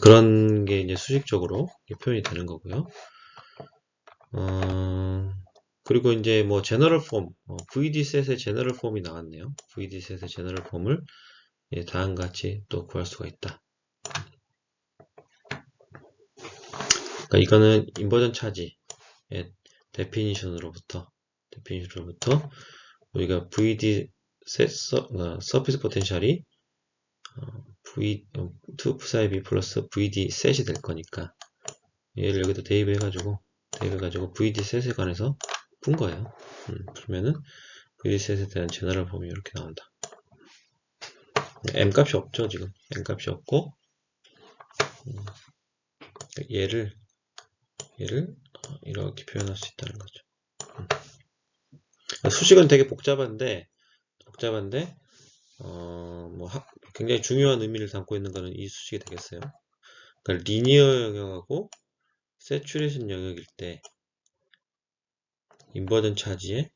그런 게 이제 수식적으로 표현이 되는 거고요. 그리고 이제 뭐 제너럴 폼, VD 셋의 제너럴 폼이 나왔네요. VD 셋의 제너럴 폼을 다음과 같이 또 구할 수가 있다. 그러니까 이거는 인버전 차지의 데피니션으로부터 우리가 VD 셋 서피스 포텐셜이 V2 psi B 플러스 VD 셋이 될 거니까 얘를 여기다 대입해가지고 VD 셋에 관해서 푼 거예요. 그러면은 VD 셋에 대한 제너럴 폼이 이렇게 나온다. M 값이 없죠, 지금. M 값이 없고, 얘를 이렇게 표현할 수 있다는 거죠. 수식은 되게 복잡한데, 뭐 굉장히 중요한 의미를 담고 있는 거는 이 수식이 되겠어요. 그러니까 리니어 영역하고 세츄레이션 영역일 때 인버전 차지의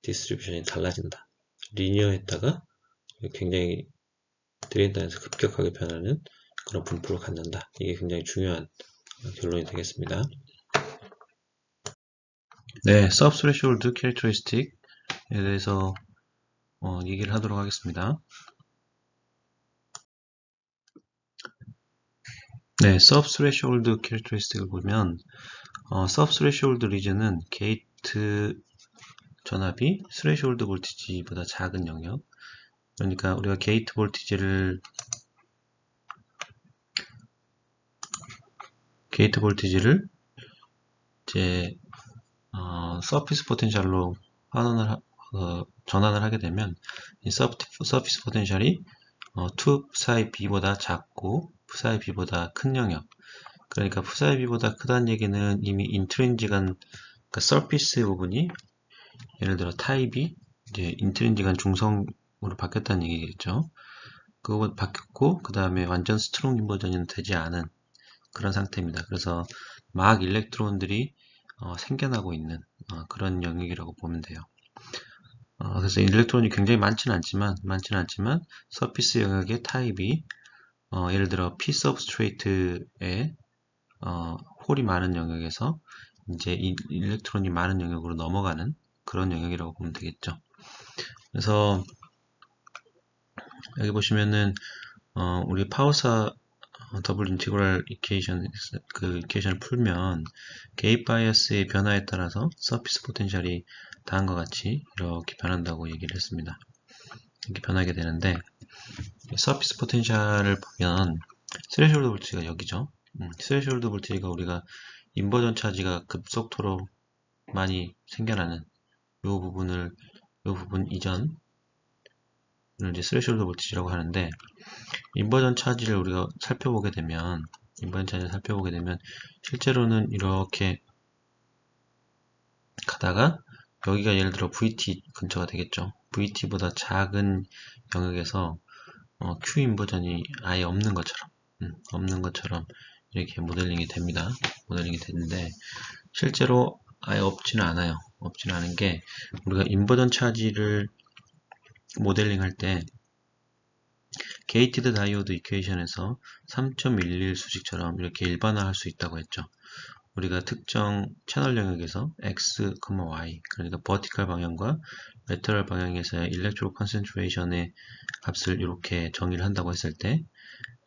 디스트리뷰션이 달라진다. 리니어 했다가 굉장히 드레인 단에서 급격하게 변하는 그런 분포를 갖는다. 이게 굉장히 중요한 결론이 되겠습니다. 네, subthreshold characteristic에 대해서 얘기를 하도록 하겠습니다. 네, subthreshold characteristic을 보면 subthreshold region은 게이트 전압이 threshold 볼티지보다 작은 영역. 그러니까 우리가 게이트 볼티지를 이제 서피스 포텐셜로 전환을 하게 되면 이 서피스 포텐셜이 2 psi b보다 작고 psi b보다 큰 영역, 그러니까 psi b보다 크다는 얘기는 이미 인트린직한 그러니까 서피스 부분이 예를 들어 타입이 이제 인트린직한 중성으로 바뀌었다는 얘기겠죠. 그거 바뀌었고, 그 다음에 완전 스트롱 인버전이 되지 않은 그런 상태입니다. 그래서 막 일렉트론들이 생겨나고 있는 그런 영역이라고 보면 돼요. 그래서 일렉트론이 굉장히 많지는 않지만 서피스 영역의 타입이 예를 들어 P 서브스트레이트에 홀이 많은 영역에서 이제 이 일렉트론이 많은 영역으로 넘어가는 그런 영역이라고 보면 되겠죠. 그래서 여기 보시면은 우리 파워사 더블 인티그랄 이퀘이션 그 이퀘이션을 풀면 게이트 바이어스의 변화에 따라서 서피스 포텐셜이 다음과 같이 이렇게 변한다고 얘기를 했습니다. 이렇게 변하게 되는데 서피스 포텐셜을 보면 스레시홀드 볼티지가 여기죠. 스레시홀드 볼티지가 우리가 인버전 차지가 급속도로 많이 생겨나는 요 부분 이전을 이제 스레시홀드 볼티지라고 하는데 인버전 차지를 우리가 살펴보게 되면 실제로는 이렇게 가다가 여기가 예를 들어 VT 근처가 되겠죠. VT보다 작은 영역에서 Q 인버전이 아예 없는 것처럼 이렇게 모델링이 됩니다. 모델링이 됐는데 실제로 아예 없지는 않아요. 없지는 않은 게 우리가 인버전 차지를 모델링 할 때 게이티드 다이오드 이퀘이션에서 3.11 수식처럼 이렇게 일반화할 수 있다고 했죠. 우리가 특정 채널 영역에서 x, y 그러니까 버티컬 방향과 레터럴 방향에서의 일렉트로 컨센트레이션의 값을 이렇게 정의를 한다고 했을 때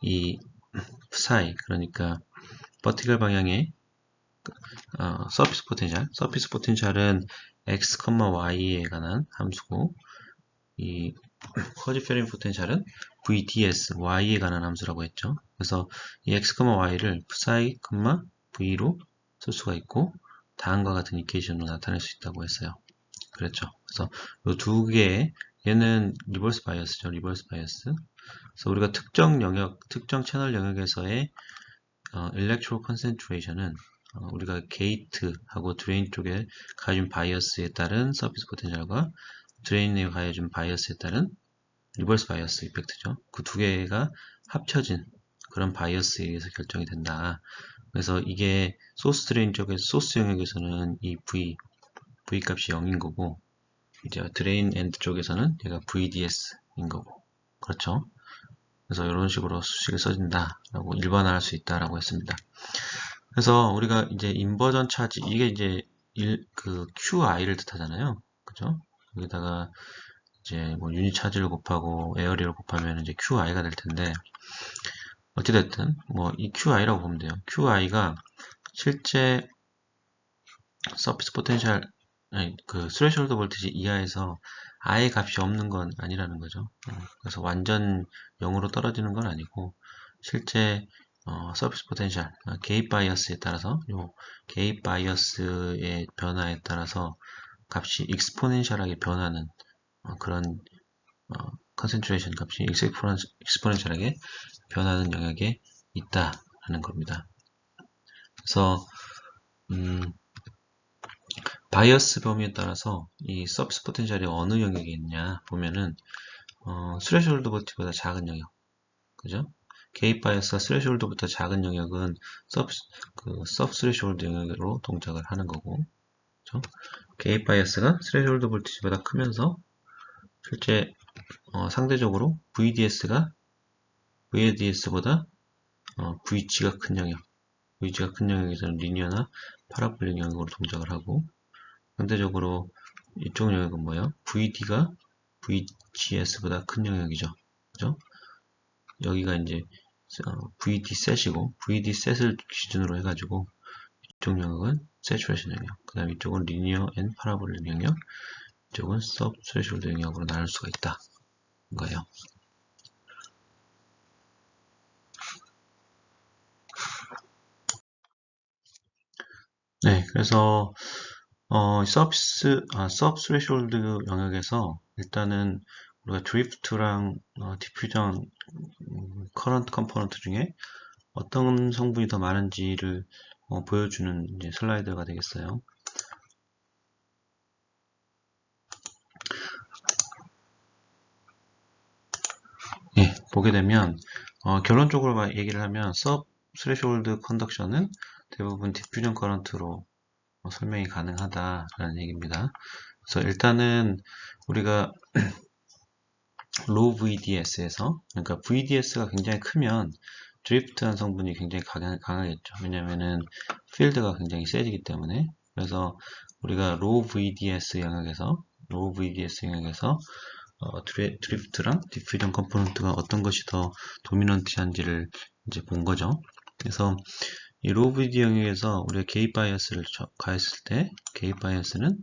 이 사이 그러니까 버티컬 방향의 서피스 포텐셜은 x, y에 관한 함수고 이 커지페린 포텐셜은 VDS, Y에 관한 함수라고 했죠. 그래서 이 X, Y를 psi, V로 쓸 수가 있고 다음과 같은 이퀘이션으로 나타낼 수 있다고 했어요. 그랬죠. 그래서 이 두 개의 얘는 리버스 바이어스죠. 리버스 바이어스. 그래서 우리가 특정 영역, 특정 채널 영역에서의 일렉트로 컨센트레이션은 우리가 게이트하고 드레인 쪽에 가진 바이어스에 따른 서피스 포텐셜과 드레인에 가해준 바이어스에 따른 리버스 바이어스 이펙트죠. 그 두 개가 합쳐진 그런 바이어스에 의해서 결정이 된다. 그래서 이게 소스 드레인 쪽에서 소스 영역에서는 이 V 값이 0인 거고 이제 드레인 엔드 쪽에서는 얘가 VDS인 거고 그렇죠. 그래서 이런 식으로 수식을 써진다 라고 일반화할 수 있다 라고 했습니다. 그래서 우리가 이제 인버전 차지 이게 이제 그 QI를 뜻하잖아요. 그죠? 여기다가 이제 뭐 유닛 차지를 곱하고 에어리를 곱하면 이제 QI가 될 텐데 어찌됐든 뭐 이 QI라고 보면 돼요. QI가 실제 서피스 포텐셜 아니 그 스레시홀드 볼티지 이하에서 아예 값이 없는 건 아니라는 거죠. 그래서 완전 0으로 떨어지는 건 아니고 실제 서피스 포텐셜 게이트 바이어스에 따라서 요 게이트 바이어스의 변화에 따라서 값이 익스포넨셜하게 변하는 그런 컨센트레이션 값이 익스포넨셜하게 변하는 영역에 있다라는 겁니다. 그래서 바이어스 범위에 따라서 이 서피스 포텐셜이 어느 영역에 있냐 보면은 스레시홀드 볼티보다 작은 영역, 그죠? 게이트 바이어스가 스레시홀드보다 작은 영역은 서브 스레시홀드 영역으로 동작을 하는 거고, 그죠? 게이트 바이어스가 스레시홀드 볼티지보다 크면서 실제 상대적으로 VDS보다 VG가 큰 영역에서는 리니어나 파라볼릭 영역으로 동작을 하고 상대적으로 이쪽 영역은 뭐예요? VD가 VGS보다 큰 영역이죠. 그죠? 여기가 이제 VD 셋이고 VD 셋을 기준으로 해가지고 이쪽 영역은 세츄레이션 영역, 그 다음에 이쪽은 리니어 앤 파라볼릭 영역, 이쪽은 서브 스레시홀드 영역으로 나눌 수가 있다. 거예요. 네, 그래서 서브 스레시홀드 영역에서 일단은 우리가 드리프트랑 디퓨전 커런트 컴포넌트 중에 어떤 성분이 더 많은지를 보여주는 이제 슬라이드가 되겠어요. 예, 보게 되면 결론적으로 얘기를 하면 서브 스레시홀드 컨덕션은 대부분 디퓨전 커런트로 설명이 가능하다라는 얘기입니다. 그래서 일단은 우리가 로우 VDS에서, 그러니까 VDS가 굉장히 크면 드리프트한 성분이 굉장히 강하겠죠. 왜냐면은 필드가 굉장히 세지기 때문에. 그래서 우리가 로우 VDS 영역에서 드리프트랑 디퓨전 컴포넌트가 어떤 것이 더 도미넌트한지를 이제 본 거죠. 그래서 이 로우 VD 영역에서 우리가 게이트 바이어스를 가했을 때, 게이트 바이어스는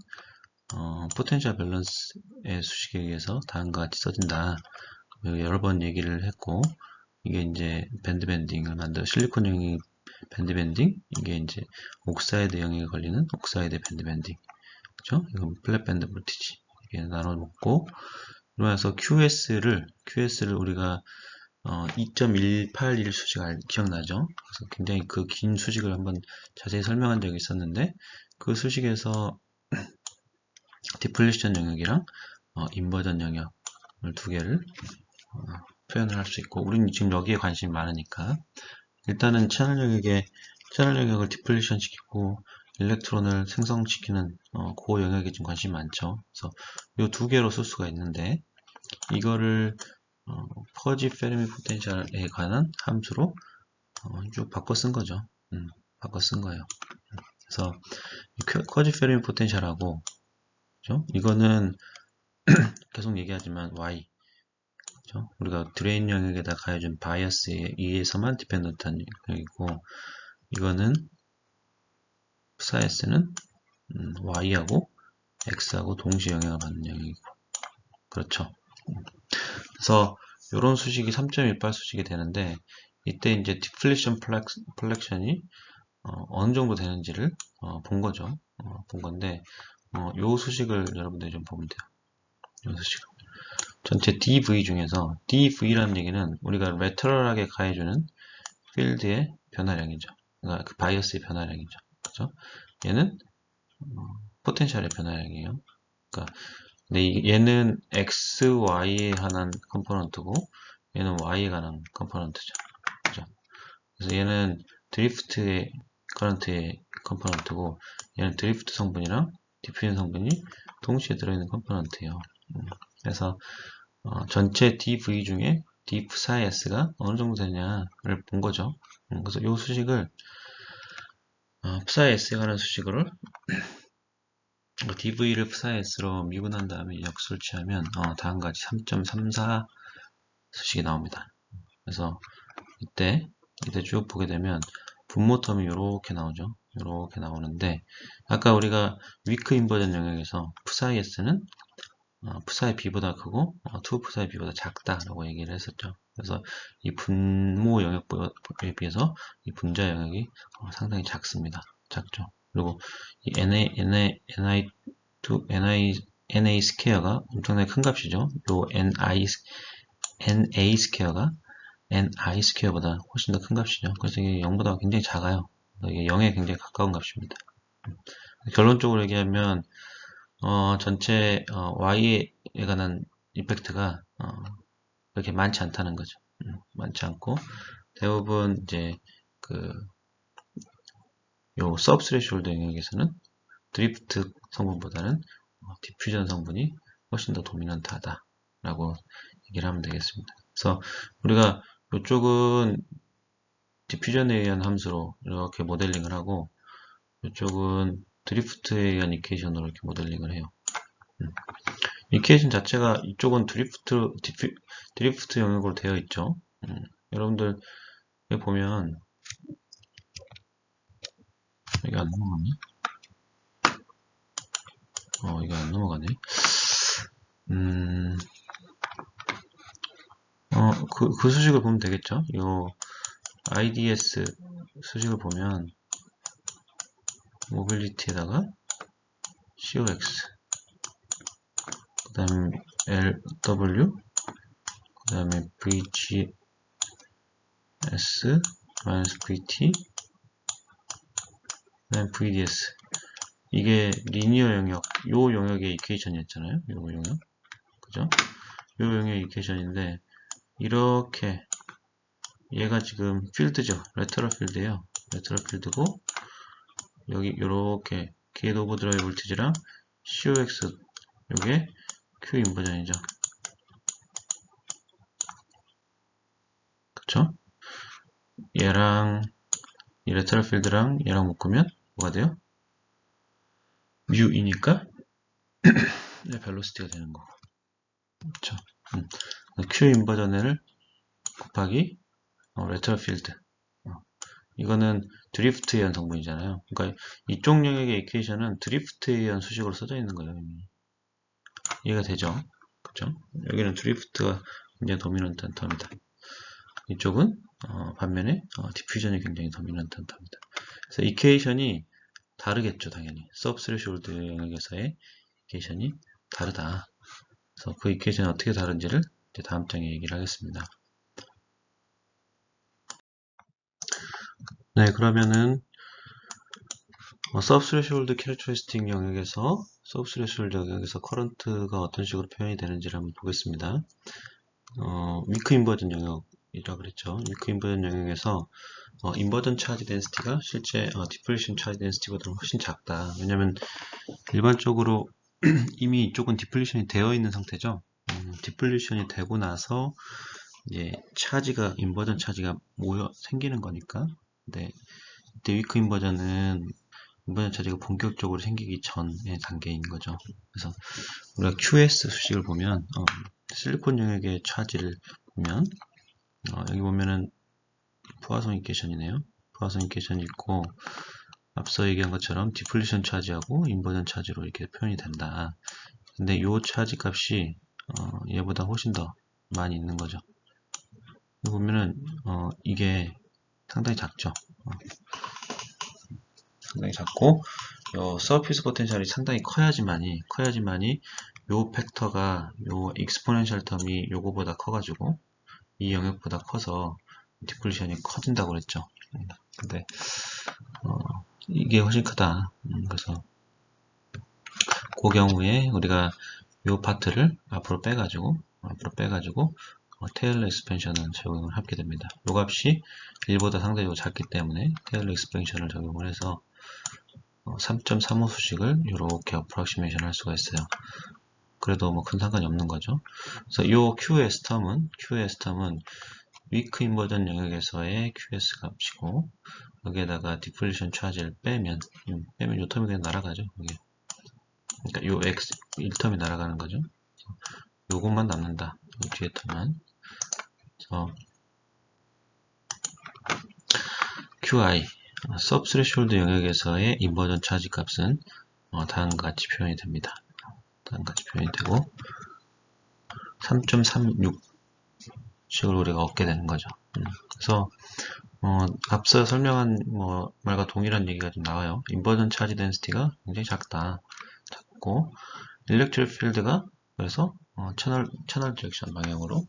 포텐셜 밸런스의 수식에 의해서 다음과 같이 써진다. 여러 번 얘기를 했고, 이게 이제 밴드 밴딩을 실리콘 영역이 밴드 밴딩, 이게 이제 옥사이드 영역에 걸리는 옥사이드 밴드 밴딩, 그죠? 이건 플랫 밴드 볼티지. 이게 나눠 먹고, 그러면서 QS를 우리가 2.181 수직 기억나죠? 그래서 굉장히 그 긴 수직을 한번 자세히 설명한 적이 있었는데, 그 수직에서 디플리션 영역이랑 인버전 영역을 두 개를 표현을 할 수 있고, 우리는 지금 여기에 관심이 많으니까 일단은 채널 영역을 디플리션 시키고 일렉트론을 생성시키는 그 영역에 좀 관심이 많죠. 그래서 이 두 개로 쓸 수가 있는데, 이거를 퍼지 페르미 포텐셜에 관한 함수로 쭉 바꿔 쓴 거죠. 바꿔 쓴 거예요. 그래서 퍼지 페르미 포텐셜하고, 그죠? 이거는 계속 얘기하지만 Y, 그죠? 우리가 드레인 영역에다 가해준 바이어스에 의해서만 디펜던트한 영역이고, 이거는 psi-s는 Y하고 X하고 동시 영향을 받는 영역이고, 그렇죠. 그래서 이런 수식이 3.18 수식이 되는데, 이때 이제 디플리션 플렉션이 어느 정도 되는지를 본 거죠. 본 건데, 요 수식을 여러분들이 좀 보면 돼요. 요 수식. 전체 DV 중에서 DV라는 얘기는 우리가 레터럴하게 가해주는 필드의 변화량이죠. 그러니까 그 바이어스의 변화량이죠. 그죠? 얘는 포텐셜의 변화량이에요. 그러니까 근데 얘는 X, Y에 관한 컴포넌트고 얘는 Y에 관한 컴포넌트죠. 그죠? 그래서 얘는 드리프트의 커런트의 컴포넌트고 얘는 드리프트 성분이랑 디퓨전 성분이 동시에 들어있는 컴포넌트예요. 그래서 전체 DV 중에 D psi S가 어느 정도 되냐를 본 거죠. 그래서 이 수식을 psi S에 관한 수식을 DV를 psi S로 미분한 다음에 역수를 취하면 다음과 같이 3.34 수식이 나옵니다. 그래서 이때 쭉 보게 되면 분모 텀이 이렇게 나오죠. 이렇게 나오는데, 아까 우리가 위크 인버전 영역에서 psi S는 psi B보다 크고 2 psi B보다 작다라고 얘기를 했었죠. 그래서 이 분모 영역에 비해서 이 분자 영역이 상당히 작습니다. 작죠. 그리고 이 NA 스퀘어가 엄청나게 큰 값이죠. 요 NA 스퀘어가 NI 스퀘어보다 훨씬 더 큰 값이죠. 그래서 이게 0보다 굉장히 작아요. 이게 0에 굉장히 가까운 값입니다. 결론적으로 얘기하면 전체 Y에 관한 이펙트가 그렇게 많지 않다는 거죠. 많지 않고 대부분 이제 요 서브스레시홀드 영역에서는 드리프트 성분보다는 디퓨전 성분이 훨씬 더 도미넌트하다라고 얘기를 하면 되겠습니다. 그래서 우리가 이쪽은 디퓨전에 의한 함수로 이렇게 모델링을 하고, 이쪽은 드리프트에 의한 이퀘이션으로 이렇게 모델링을 해요. 이퀘이션 자체가 이쪽은 드리프트 영역으로 되어 있죠. 여러분들 여기 보면 이게 안 넘어가네. 이거 안 넘어가네. 그 수식을 보면 되겠죠. 요 IDS 수식을 보면 모빌리티에다가 COX, 그 다음에 LW, 그 다음에 VGS -VT, 그 다음에 VDS. 이게 리니어 영역, 요 영역의 이퀘이션이었잖아요. 요 영역. 그죠? 요 영역의 이퀘이션인데, 이렇게 얘가 지금 필드죠. 레터럴 필드예요. 레터럴 필드고 여기 요렇게 게이트 오버드라이브 볼티지랑 COX 요게 Q 인버전이죠. 그쵸? 얘랑 이 레터럴 필드랑 얘랑 묶으면 뭐가 돼요? 뮤이니까 벨로시티가 되는 거. 그쵸? Q 인버전을 곱하기 레터럴 필드. 이거는 드리프트에 의한 성분이잖아요. 그러니까 이쪽 영역의 이퀘이션은 드리프트에 의한 수식으로 써져 있는 거예요. 이미. 이해가 되죠? 그쵸? 여기는 드리프트가 굉장히 도미넌트한 텀이다. 이쪽은 반면에 디퓨전이 굉장히 도미넌트한 텀이다. 그래서 이퀘이션이 다르겠죠, 당연히. 서브스레시홀드 영역에서의 이퀘이션이 다르다. 그래서 그 이퀘이션이 어떻게 다른지를 이제 다음 장에 얘기를 하겠습니다. 네, 그러면은 서브스레시홀드 캐릭터리스틱 영역에서 서브스레시홀드 영역에서 커런트가 어떤 식으로 표현이 되는지를 한번 보겠습니다. 위크 인버전 영역이라고 그랬죠. 위크 인버전 영역에서 인버전 차지 덴시티가 실제 디플레이션 차지 덴시티보다 훨씬 작다. 왜냐면 일반적으로 이미 이쪽은 디플레이션이 되어 있는 상태죠. 디플레이션이 되고 나서 이제 차지가 인버전 차지가 모여 생기는 거니까. 근데 이때 위크 인버전은 인버전 차지가 본격적으로 생기기 전의 단계인 거죠. 그래서 우리가 QS 수식을 보면 실리콘 영역의 차지를 보면 여기 보면은 포화성 이퀘이션이네요. 포화성 이퀘이션이 있고 앞서 얘기한 것처럼 디플리션 차지하고 인버전 차지로 이렇게 표현이 된다. 근데 요 차지 값이 얘보다 훨씬 더 많이 있는 거죠. 여기 보면은 이게 상당히 작죠. 상당히 작고 요 서피스 포텐셜이 상당히 커야지만이 요 팩터가 요 익스포넨셜 텀이 요거보다 커가지고 이 영역보다 커서 디플리션이 커진다고 그랬죠. 근데 이게 훨씬 크다. 그래서 그 경우에 우리가 요 파트를 앞으로 빼가지고 테일러 익스펜션을 적용을 하게 됩니다. 요 값이 1보다 상대적으로 작기 때문에 테일러 익스펜션을 적용을 해서 3.35 수식을 이렇게 어프락시메이션 할 수가 있어요. 그래도 뭐 큰 상관이 없는 거죠. 그래서 요 QS 텀은 위크 인버전 영역에서의 QS 값이고 여기에다가 디플리션 차지를 빼면 요 텀이 그냥 날아가죠. 여기. 그러니까 요 X 1텀이 날아가는 거죠. 요것만 남는다. 요 뒤에 텀만. 그래서 QI 서브스레시홀드 영역에서의 인버전 차지 값은 다음과 같이 표현이 됩니다. 다음과 같이 표현이 되고 3.36 식으로 우리가 얻게 되는 거죠. 그래서 앞서 설명한 말과 동일한 얘기가 좀 나와요. 인버전 차지 덴시티가 굉장히 작고 일렉트릭 필드가 그래서 채널 디렉션 방향으로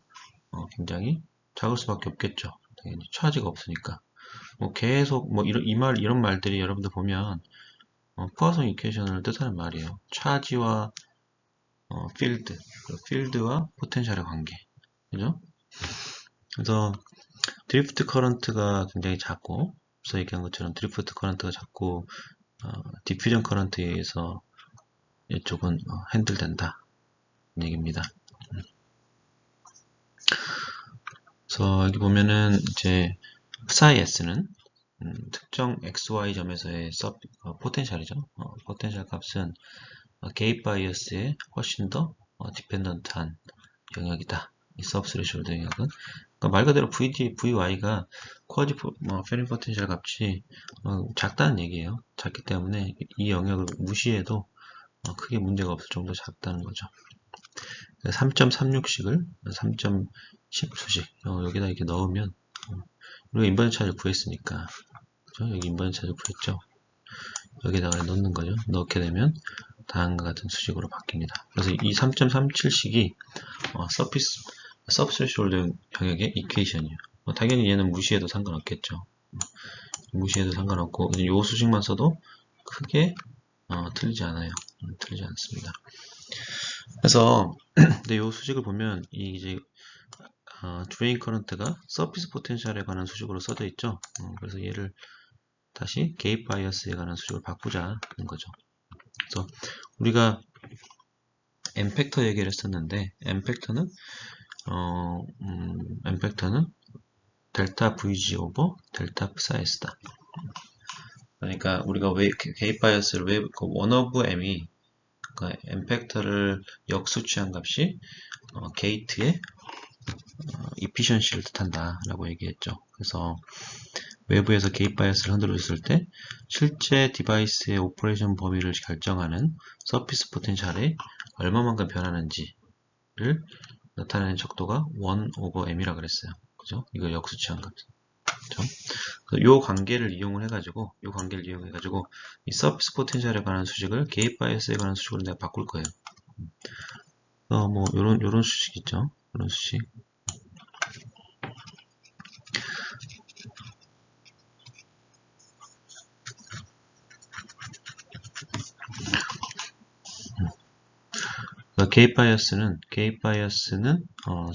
굉장히 작을 수밖에 없겠죠. 당연히 차지가 없으니까. 계속 이런 말들이 여러분들 보면 포화성 이퀘이션을 뜻하는 말이에요. 차지와 필드와 포텐셜의 관계. 그죠? 그래서 드리프트 커런트가 굉장히 작고 앞서 얘기한 것처럼 드리프트 커런트가 작고 디퓨전 커런트에 의해서 이쪽은 핸들된다 얘기입니다. 그래서 여기 보면은 이제 psi s는 특정 XY 점에서의 포텐셜이죠. 포텐셜 값은 게이트 바이어스에 훨씬 더 디펜던트한 영역이다. 이 서브스레시홀드 영역은 그러니까 말 그대로 VY가 쿼지 페린 포텐셜 값이 작다는 얘기예요. 작기 때문에 이 영역을 무시해도 크게 문제가 없을 정도 작다는 거죠. 3.36식을 3.10 수식 여기다 이렇게 넣으면 우리가 인버전 차지를 구했으니까 그렇죠? 여기 인버전 차지를 구했죠. 여기다가 넣는 거죠. 넣게 되면 다음과 같은 수식으로 바뀝니다. 그래서 이 3.37식이 서브스레시홀드 영역의 이퀘이션이에요. 당연히 얘는 무시해도 상관없겠죠. 무시해도 상관없고 이 수식만 써도 크게 틀리지 않아요. 틀리지 않습니다. 그래서 근데 이 수식을 보면 이제 드레인 커런트가 서피스 포텐셜에 관한 수식으로 써져 있죠. 그래서 얘를 다시 게이트 바이어스에 관한 수식으로 바꾸자는 거죠. 그래서 우리가 M 팩터 얘기를 했었는데 M 팩터는 델타 VG 오버 델타 사이즈다. 그러니까 우리가 왜 게이트 바이어스를 왜 원 오브 M이 그러니까 M 팩터를 역수취한 값이 게이트의 이피션시를 뜻한다 라고 얘기했죠. 그래서 외부에서 게이트 바이어스를 흔들어줬을 때 실제 디바이스의 오퍼레이션 범위를 결정하는 서피스 포텐셜이 얼마만큼 변하는지를 나타내는 척도가 1 over m이라 그랬어요. 그죠? 이거 역수취한 값. 그죠? 요 관계를 이용을 해가지고, 이 서피스 포텐셜에 관한 수식을 게이트 바이어스에 관한 수식으로 내가 바꿀 거예요. 뭐, 요런 수식 있죠? 요런 수식. 게이트 바이어스는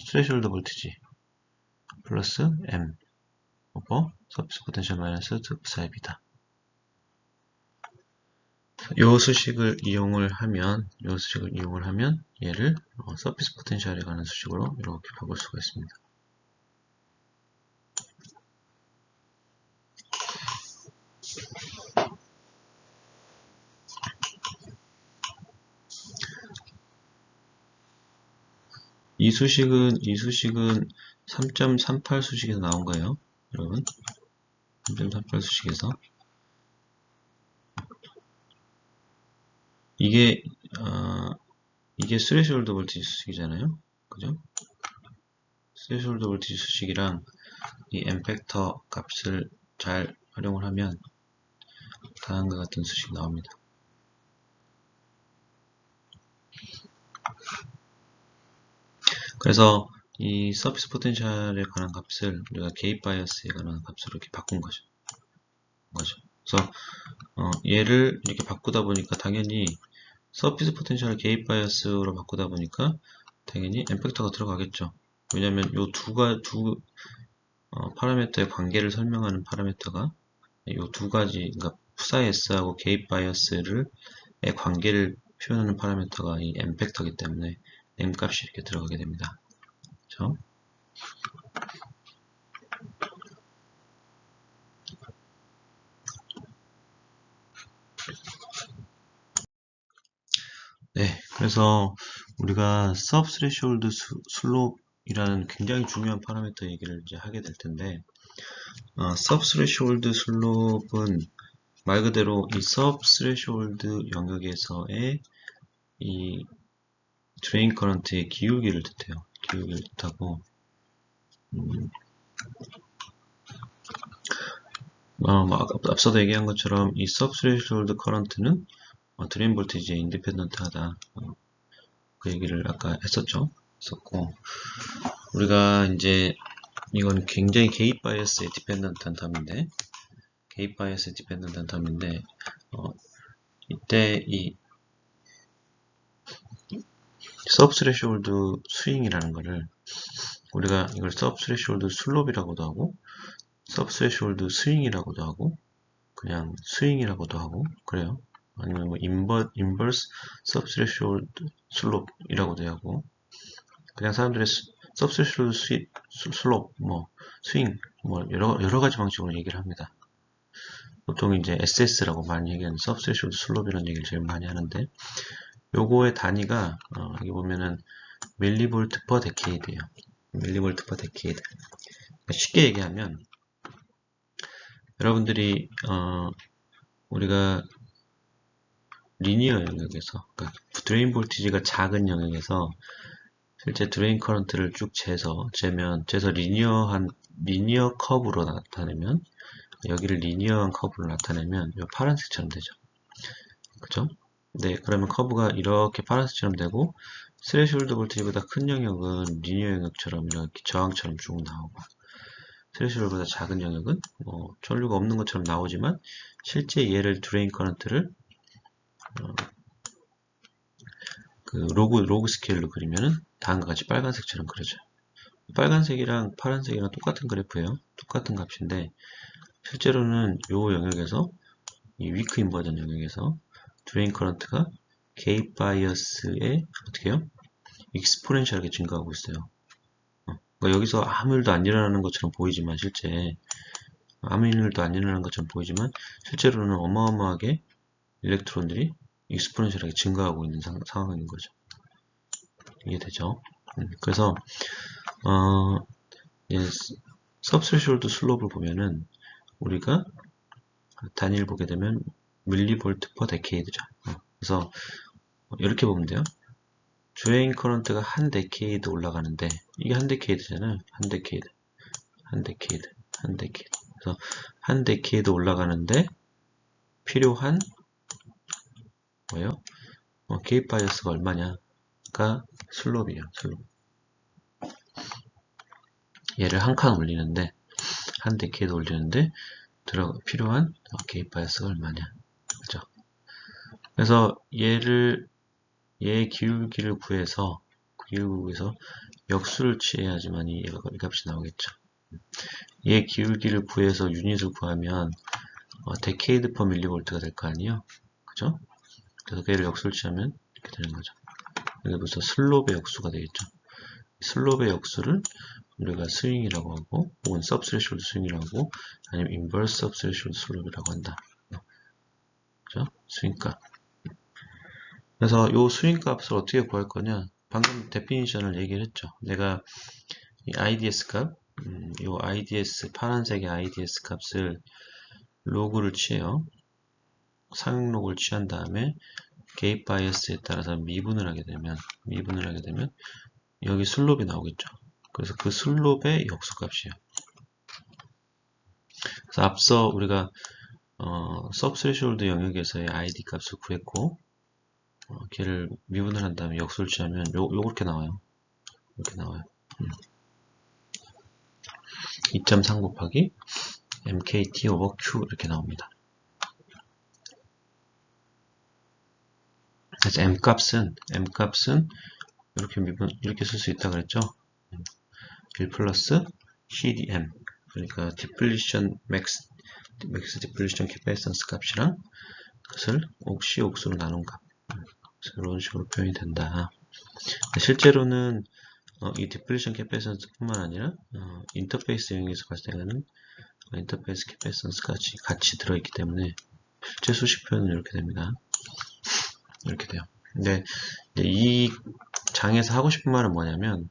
스레시홀드 볼티지 플러스 m 오버 서피스 포텐셜 마이너스 2psi이다. 요 수식을 이용을 하면 얘를 서피스 포텐셜에 관한 수식으로 이렇게 바꿀 수가 있습니다. 이 수식은 3.38 수식에서 나온 거예요, 여러분. 3.38 수식에서 이게 스레시홀드 볼티지 수식이잖아요, 그죠? 스레시홀드 볼티지 수식이랑 이 M 팩터 값을 잘 활용을 하면 다음과 같은 수식이 나옵니다. 그래서 이 서피스 포텐셜에 관한 값을 우리가 게이트 바이어스에 관한 값으로 이렇게 바꾼 거죠. 그래서 얘를 이렇게 바꾸다 보니까 당연히 서피스 포텐셜을 게이트 바이어스로 바꾸다 보니까 당연히 M 팩터가 들어가겠죠. 왜냐면 요 두 파라미터의 관계를 설명하는 파라미터가 요 두 가지, 그러니까 푸사이S하고 게이트 바이어스의 관계를 표현하는 파라미터가 이 M 팩터이기 때문에 M 값이 이렇게 들어가게 됩니다. 그렇죠? 네, 그래서 우리가 subthreshold slope이라는 굉장히 중요한 파라미터 얘기를 이제 하게 될 텐데, subthreshold slope은 말 그대로 이 subthreshold 영역에서의 이 drain current의 기울기를 뜻해요. 기울기를 뜻하고, 앞서도 얘기한 것처럼 이 subthreshold current는 드레인 볼티지에 인디펜던트하다. 그 얘기를 아까 했었고, 우리가 이제 이건 굉장히 게이트 바이어스에 디펜던트한 텀인데, 이때 이 서브스레시홀드 스윙이라는 거를 우리가 이걸 서브스레시홀드 슬롭이라고도 하고, 서브스레시홀드 스윙이라고도 하고, 그냥 스윙이라고도 하고 그래요. 아니면 뭐 인버스 서브스레시홀드 슬롭이라고도 하고, 그냥 사람들의 서브스레시홀드 슬롭, 뭐 스윙, 뭐 여러 가지 방식으로 얘기를 합니다. 보통 이제 SS라고 많이 얘기하는 서브스레시홀드 슬롭이라는 얘기를 제일 많이 하는데, 요거의 단위가 여기 보면은 밀리볼트 퍼 데케이드예요. 밀리볼트 퍼 데케이드. 쉽게 얘기하면 여러분들이 우리가 리니어 영역에서, 그러니까 드레인 볼티지가 작은 영역에서 실제 드레인 커런트를 쭉 재서 리니어 커브로 나타내면, 여기를 리니어한 커브로 나타내면 이 파란색처럼 되죠. 그죠? 네, 그러면 커브가 이렇게 파란색처럼 되고, 스레시홀드 볼티지보다 큰 영역은 리니어 영역처럼 이렇게 저항처럼 쭉 나오고, 스레시홀드보다 작은 영역은 뭐 전류가 없는 것처럼 나오지만 실제 얘를 드레인 커런트를 그 로그 스케일로 그리면은 다음과 같이 빨간색처럼 그려져요. 빨간색이랑 파란색이랑 똑같은 그래프예요. 똑같은 값인데 실제로는 요 영역에서 이 위크 인버전 영역에서 드레인 커런트가 게이트 바이어스에 어떻게 해요? 익스포넨셜하게 증가하고 있어요. 그러니까 여기서 아무 일도 안 일어나는 것처럼 보이지만 실제 아무 일도 안 일어나는 것처럼 보이지만 실제로는 어마어마하게 일렉트론들이 익스포넨셜하게 증가하고 있는 상황인 거죠. 이해되죠? 그래서 서브스레시홀드 슬롭을 보면은 우리가 단위를 보게 되면 밀리볼트 퍼 데케이드죠. 그래서 이렇게 보면 돼요. 드레인 커런트가 한 데케이드 올라가는데 이게 한 데케이드잖아요. 한 데케이드. 그래서 한 데케이드 올라가는데 필요한 뭐예요? 게이트 바이어스가 얼마냐가 슬롭이에요. 슬롭. 얘를 한 칸 올리는데 한 데케이드 올리는데 필요한 게이트 바이어스가 얼마냐. 그죠? 그래서 얘의 기울기를 구해서 역수를 취해야지만 이 값이 나오겠죠. 얘 기울기를 구해서 유닛을 구하면 데케이드 퍼 밀리볼트가 될 거 아니에요. 그죠? 그래서 걔를 역수를 취하면 이렇게 되는 거죠. 여기 벌써 슬롭의 역수가 되겠죠. 슬롭의 역수를 우리가 스윙이라고 하고 혹은 서브스레시홀드 스윙이라고 하고 아니면 인버스 서브스레시홀드 슬롭이라고 한다. 그죠? 스윙값. 그래서 이 스윙값을 어떻게 구할 거냐? 방금 데피니션을 얘기를 했죠. 내가 이 IDS 값, 이 IDS 파란색의 IDS 값을 로그를 취해요. 상용 로그를 취한 다음에 게이트 바이어스에 따라서 미분을 하게 되면 여기 슬롭이 나오겠죠. 그래서 그 슬롭의 역수값이에요. 그래서 앞서 우리가 서브스레시홀드 영역에서의 ID 값을 구했고 걔를 미분을 한 다음에 역수를 취하면 요렇게 나와요. 이렇게 나와요. 2.3 곱하기 MKT 오버 Q 이렇게 나옵니다. 그래서 M값은 이렇게 쓸 수 있다 그랬죠. 1 플러스 CDM 그러니까 디플리션 맥스 디플리션 캐패시턴스 값이랑 그것을 옥시 옥수로 나눈 값. 이런 식으로 표현이 된다. 실제로는 이 디플리션 캐패시턴스 뿐만 아니라 인터페이스 영역에서 발생하는 인터페이스 캐패시턴스 같이 들어있기 때문에 실제 수식 표현은 이렇게 됩니다. 이렇게 돼요. 근데 이 장에서 하고 싶은 말은 뭐냐면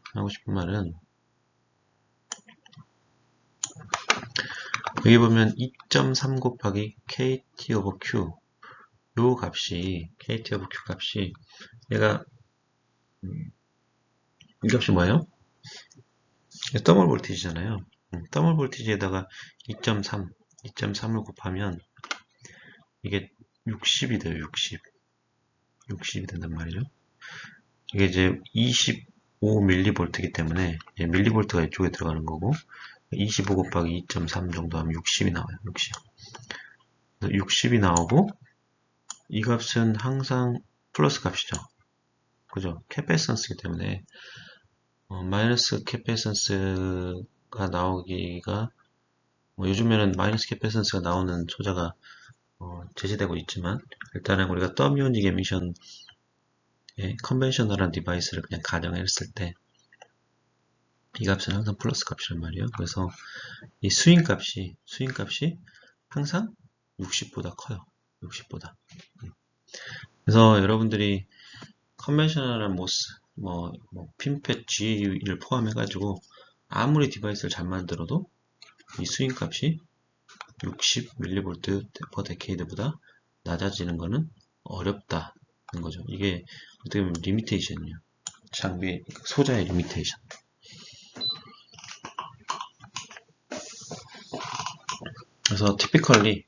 여기 보면 2.3 곱하기 KT 오버 Q 요 값이 KT 오버 Q 값이 얘가 이 값이 뭐예요? 더멀 볼티지잖아요. 더멀 볼티지에다가 2.3을 곱하면 이게 60이 돼요. 60이 된단 말이죠. 이게 이제 25mV이기 때문에 밀리볼트가 이쪽에 들어가는 거고 25 곱하기 2.3 정도 하면 60이 나와요. 60이 나오고 이 값은 항상 플러스 값이죠. 그죠? 캐패시턴스이기 때문에 마이너스 캐패시턴스가 나오기가 요즘에는 마이너스 캐패시턴스가 나오는 소자가 제시되고 있지만 일단은 우리가 더뮤닉 에미션 컨벤셔널한 디바이스를 그냥 가정했을 때 이 값은 항상 플러스 값이란 말이에요. 그래서 이 스윙 값이 항상 60보다 커요. 60보다. 그래서 여러분들이 컨벤셔널한 모스, 핀팻 G를 포함해가지고 아무리 디바이스를 잘 만들어도 이 스윙 값이 60mV per decade보다 낮아지는 것은 어렵다는 거죠. 이게 어떻게 보면 리미테이션이에요. 장비 소자의 리미테이션. 그래서 typically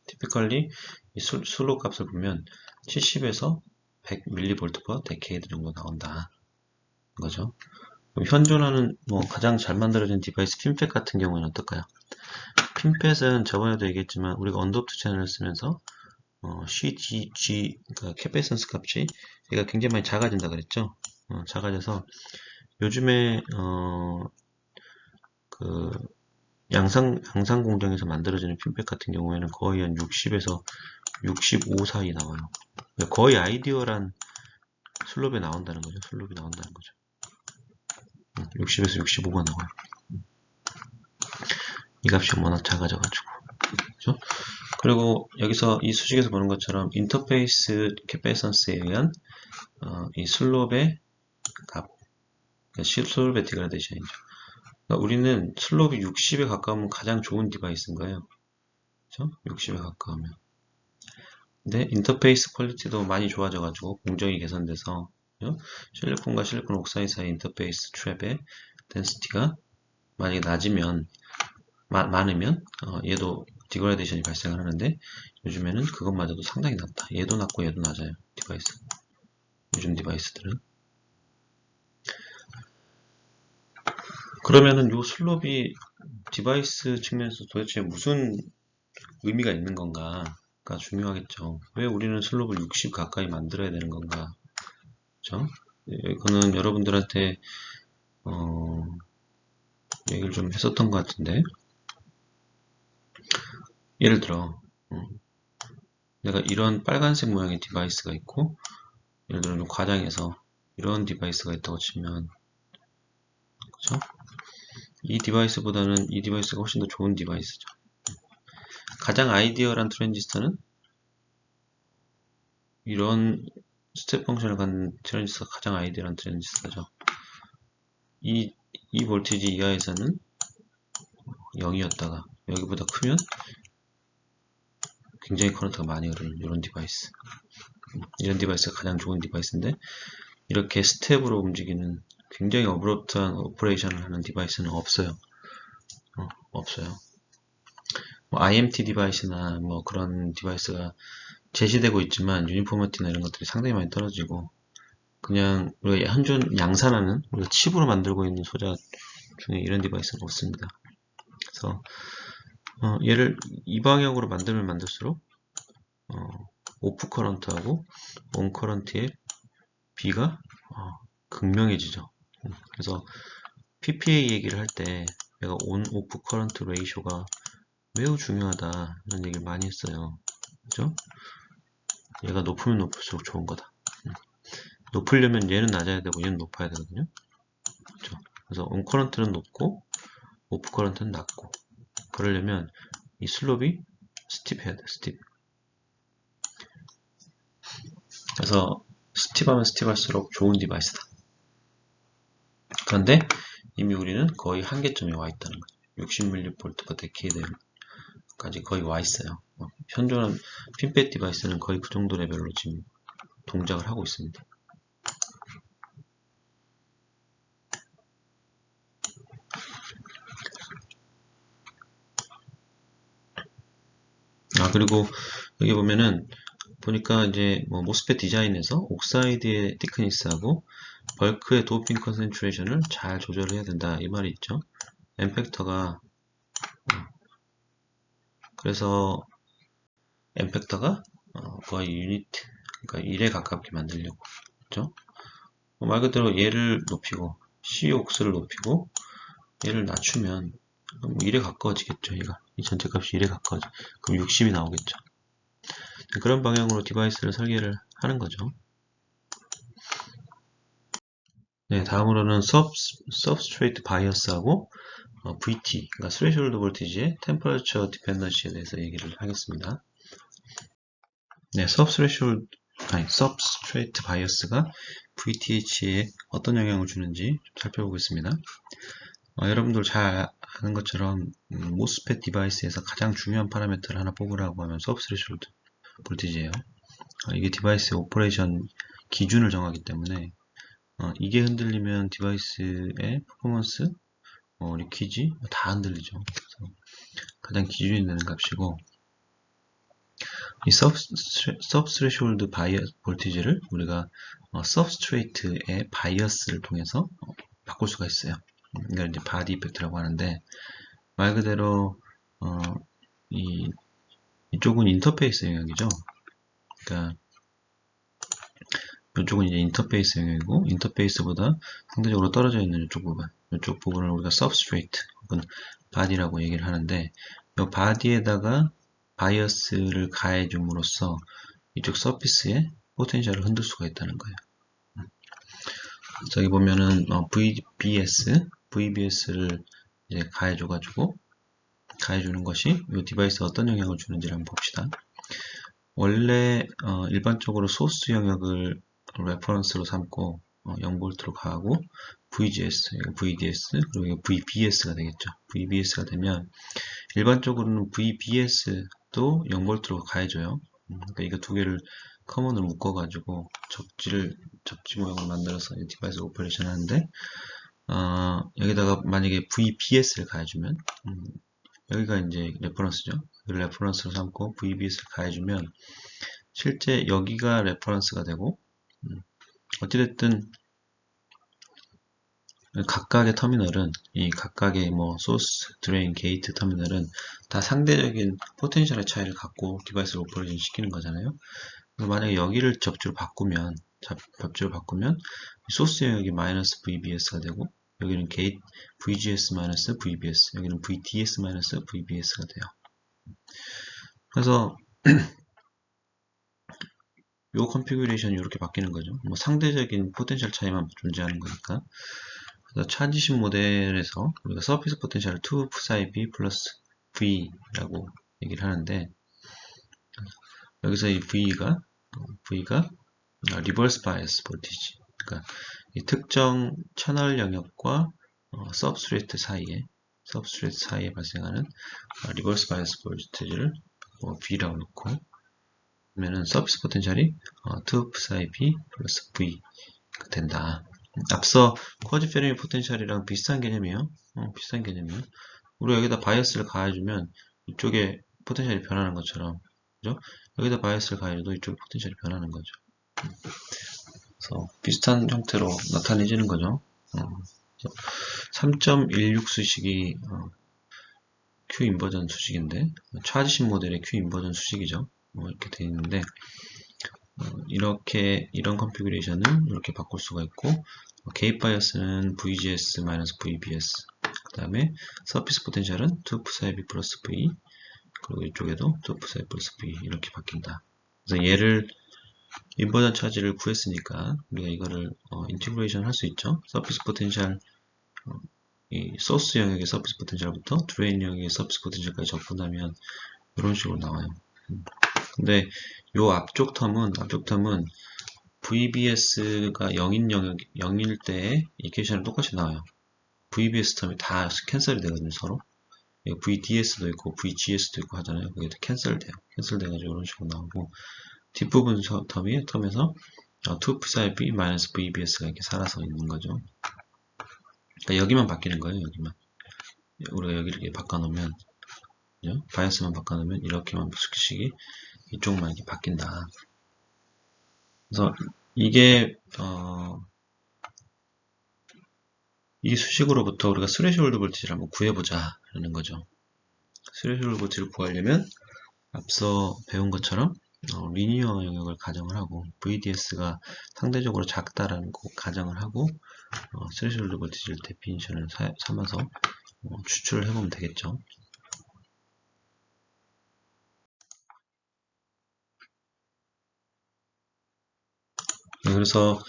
이 슬롭 값을 보면 70에서 100mV per decade 정도 나온다. 거죠. 그럼 현존하는 가장 잘 만들어진 디바이스 핀팻 같은 경우는 어떨까요? 핀팻은 저번에도 얘기했지만 우리가 언더오프 채널을 쓰면서 CG 그러니까 캐패시턴스 값이 얘가 굉장히 많이 작아진다 그랬죠. 작아져서 요즘에 양산 공정에서 만들어지는 핀백 같은 경우에는 거의 한 60에서 65 사이 나와요. 거의 아이디어란 슬롭에 나온다는 거죠. 슬롭이 나온다는 거죠. 60에서 65가 나와요. 이 값이 워낙 작아져가지고. 그죠? 그리고 여기서 이 수식에서 보는 것처럼 인터페이스 캐패선스에 의한 이 슬롭의 값, 슬롭의 디그라데이션이죠. 그러니까 우리는 슬롭이 60에 가까우면 가장 좋은 디바이스인 거예요. 그죠? 60에 가까우면. 근데 인터페이스 퀄리티도 많이 좋아져가지고 공정이 개선돼서 실리콘과 실리콘 옥사이드 사이 인터페이스 트랩의 덴시티가 만약에 낮으면 많으면 얘도 디그라데이션이 발생을 하는데 요즘에는 그것마저도 상당히 낮다. 얘도 낮고 얘도 낮아요. 디바이스. 요즘 디바이스들은. 그러면은 요 슬롭이 디바이스 측면에서 도대체 무슨 의미가 있는 건가가 중요하겠죠. 왜 우리는 슬롭을 60 가까이 만들어야 되는 건가? 그죠? 이거는 여러분들한테 얘기를 좀 했었던 것 같은데 예를 들어 내가 이런 빨간색 모양의 디바이스가 있고 예를 들어 과장에서 이런 디바이스가 있다고 치면 그죠? 이 디바이스보다는 이 디바이스가 훨씬 더 좋은 디바이스죠. 가장 아이디어란 트랜지스터는 이런 스텝 펑션을 갖는 트랜지스터가 가장 아이디어란 트랜지스터죠. 이 볼티지 이하에서는 0이었다가 여기보다 크면 굉장히 커런트가 많이 흐르는 이런 디바이스. 이런 디바이스가 가장 좋은 디바이스인데 이렇게 스텝으로 움직이는 굉장히 어브럽트한 오퍼레이션을 하는 디바이스는 없어요. 없어요. 뭐 IMT 디바이스나 뭐 그런 디바이스가 제시되고 있지만 유니포머티나 이런 것들이 상당히 많이 떨어지고 그냥 우리가 현존 양산하는 우리가 칩으로 만들고 있는 소자 중에 이런 디바이스는 없습니다. 그래서 얘를 이 방향으로 만들면 만들수록 오프 커런트하고 온 커런트의 비가 극명해지죠. 그래서 PPA 얘기를 할 때 내가 온 오프 커런트 레이쇼가 매우 중요하다 이런 얘기를 많이 했어요. 그죠? 얘가 높으면 높을수록 좋은 거다. 높으려면 얘는 낮아야 되고 얘는 높아야 되거든요. 그렇죠? 그래서 온 커런트는 높고 오프 커런트는 낮고 그러려면 이 슬롭이 스팁해야 돼. 스팁. 그래서 스팁하면 스팁할수록 좋은 디바이스다. 그런데 이미 우리는 거의 한계점에 와 있다는 거죠. 60mV 데케이드까지 거의 와 있어요. 현존한 핀백 디바이스는 거의 그 정도 레벨로 지금 동작을 하고 있습니다. 그리고 여기 보면은 보니까 이제 뭐 모스펫 디자인에서 옥사이드의 티크니스하고 벌크의 도핑 컨센트레이션을 잘 조절해야 된다 이 말이 있죠. 엠팩터가 그래서 엠팩터가 거의 유닛 그러니까 1에 가깝게 만들려고 그렇죠? 말 그대로 얘를 높이고 C옥스를 높이고 얘를 낮추면 1에 가까워지겠죠. 얘가 이 전체 값이 1에 가까워져. 그럼 60이 나오겠죠. 그런 방향으로 디바이스를 설계를 하는 거죠. 네, 다음으로는 Substrate Bias하고 VT, 그러니까 Threshold Voltage의 Temperature Dependency에 대해서 얘기를 하겠습니다. 네, Substrate Bias가 VTH에 어떤 영향을 주는지 좀 살펴보겠습니다. 여러분들 잘 아는 것처럼 모스펫 디바이스에서 가장 중요한 파라미터를 하나 뽑으라고 하면 Subthreshold Voltage예요. 이게 디바이스의 오퍼레이션 기준을 정하기 때문에 이게 흔들리면 디바이스의 퍼포먼스, 리퀴지 다 흔들리죠. 그래서 가장 기준이 되는 값이고 이 Subthreshold Bias 볼티지를 우리가 Substrate의 바이어스를 통해서 바꿀 수가 있어요. 이걸 이제 바디 이펙트라고 하는데 말 그대로 이쪽은 인터페이스 영역이죠. 그러니까 이쪽은 이제 인터페이스 영역이고 인터페이스보다 상대적으로 떨어져 있는 이쪽 부분을 우리가 substrate 혹은 body라고 얘기를 하는데, 이 body에다가 바이어스를 가해줌으로써 이쪽 서피스의 포텐셜을 흔들 수가 있다는 거예요. 저기 보면은 VBS를 이제 가해주는 것이 이 디바이스에 어떤 영향을 주는지를 한번 봅시다. 원래 일반적으로 소스 영역을 레퍼런스로 삼고 0V로 가하고 VGS, VDS, 그리고 VBS가 되겠죠. VBS가 되면 일반적으로는 VBS도 0V로 가해줘요. 그러니까 이거 두 개를 커먼으로 묶어가지고 접지 모양을 만들어서 디바이스 오퍼레이션 하는데, 여기다가 만약에 VBS를 가해주면, 여기가 이제 레퍼런스죠. 레퍼런스로 삼고 VBS를 가해주면 실제 여기가 레퍼런스가 되고, 어찌됐든 각각의 터미널은 이 각각의 뭐 소스, 드레인, 게이트 터미널은 다 상대적인 포텐셜의 차이를 갖고 디바이스를 오퍼레이션 시키는 거잖아요. 만약에 여기를 접주를 바꾸면 소스 영역이 마이너스 VBS가 되고, 여기는 게이트 VGS 마이너스 VBS, 여기는 VDS 마이너스 VBS가 돼요. 그래서 요 컨피규레이션이 이렇게 바뀌는 거죠. 뭐 상대적인 포텐셜 차이만 존재하는 거니까. 그래서 차지신 모델에서 우리가 서피스 포텐셜을 2 psi B 플러스 V라고 얘기를 하는데, 여기서 이 V가 리버스 바이어스 볼티지, 그러니까 이 특정 채널 영역과 서브스트레이트 사이에 발생하는 리버스 바이어스 볼티지를 V라고 놓고, 그러면은 서피스 포텐셜이 2 psi B 플러스 V가 된다. 앞서 쿼지페르미 포텐셜이랑 비슷한 개념이에요. 우리가 여기다 바이어스를 가해주면 이쪽에 포텐셜이 변하는 것처럼, 그죠? 여기다 바이어스를 가해줘도 이쪽에 포텐셜이 변하는 거죠. 그래서 비슷한 형태로 나타내지는 거죠. 3.16 수식이 Q 인버전 수식인데, 차지신 모델의 Q 인버전 수식이죠. 이렇게 되어 있는데, 이런 컨피그레이션은 이렇게 바꿀 수가 있고, 게이트 바이어스는 VGS-VBS, 그 다음에 서피스 포텐셜은 2 psi B 플러스 V, 그리고 이쪽에도 2 psi 플러스 V 이렇게 바뀐다. 그래서 얘를 인버전 차지를 구했으니까 우리가 이거를 인티그레이션 할 수 있죠. 서피스 포텐셜, 이 소스 영역의 서피스 포텐셜부터 드레인 영역의 서피스 포텐셜까지 적분하면 이런 식으로 나와요. 근데 요 앞쪽 텀은 VBS가 0일 때의 이퀘이션은 똑같이 나와요. VBS 텀이 다 캔슬이 되거든요, 서로. VDS도 있고 VGS도 있고 하잖아요. 그게 다 캔슬돼가지고 이런 식으로 나오고, 뒷부분 텀에서 2 psi B 마이너스 VBS가 이렇게 살아서 있는 거죠. 그러니까 여기만 바뀌는 거예요, 여기만. 우리가 여기를 이렇게 바꿔놓으면, 그죠? 바이어스만 바꿔놓으면 이렇게만 식이 이쪽만 이렇게 바뀐다. 그래서 이게 이 수식으로부터 우리가 스레시홀드 볼티지를 한번 구해보자 라는 거죠. 스레시홀드 볼티지를 구하려면 앞서 배운 것처럼 리니어 영역을 가정을 하고 VDS가 상대적으로 작다라는 거 가정을 하고 스레시홀드 볼티지를 데피니션을 삼아서 추출을 해보면 되겠죠. 그래서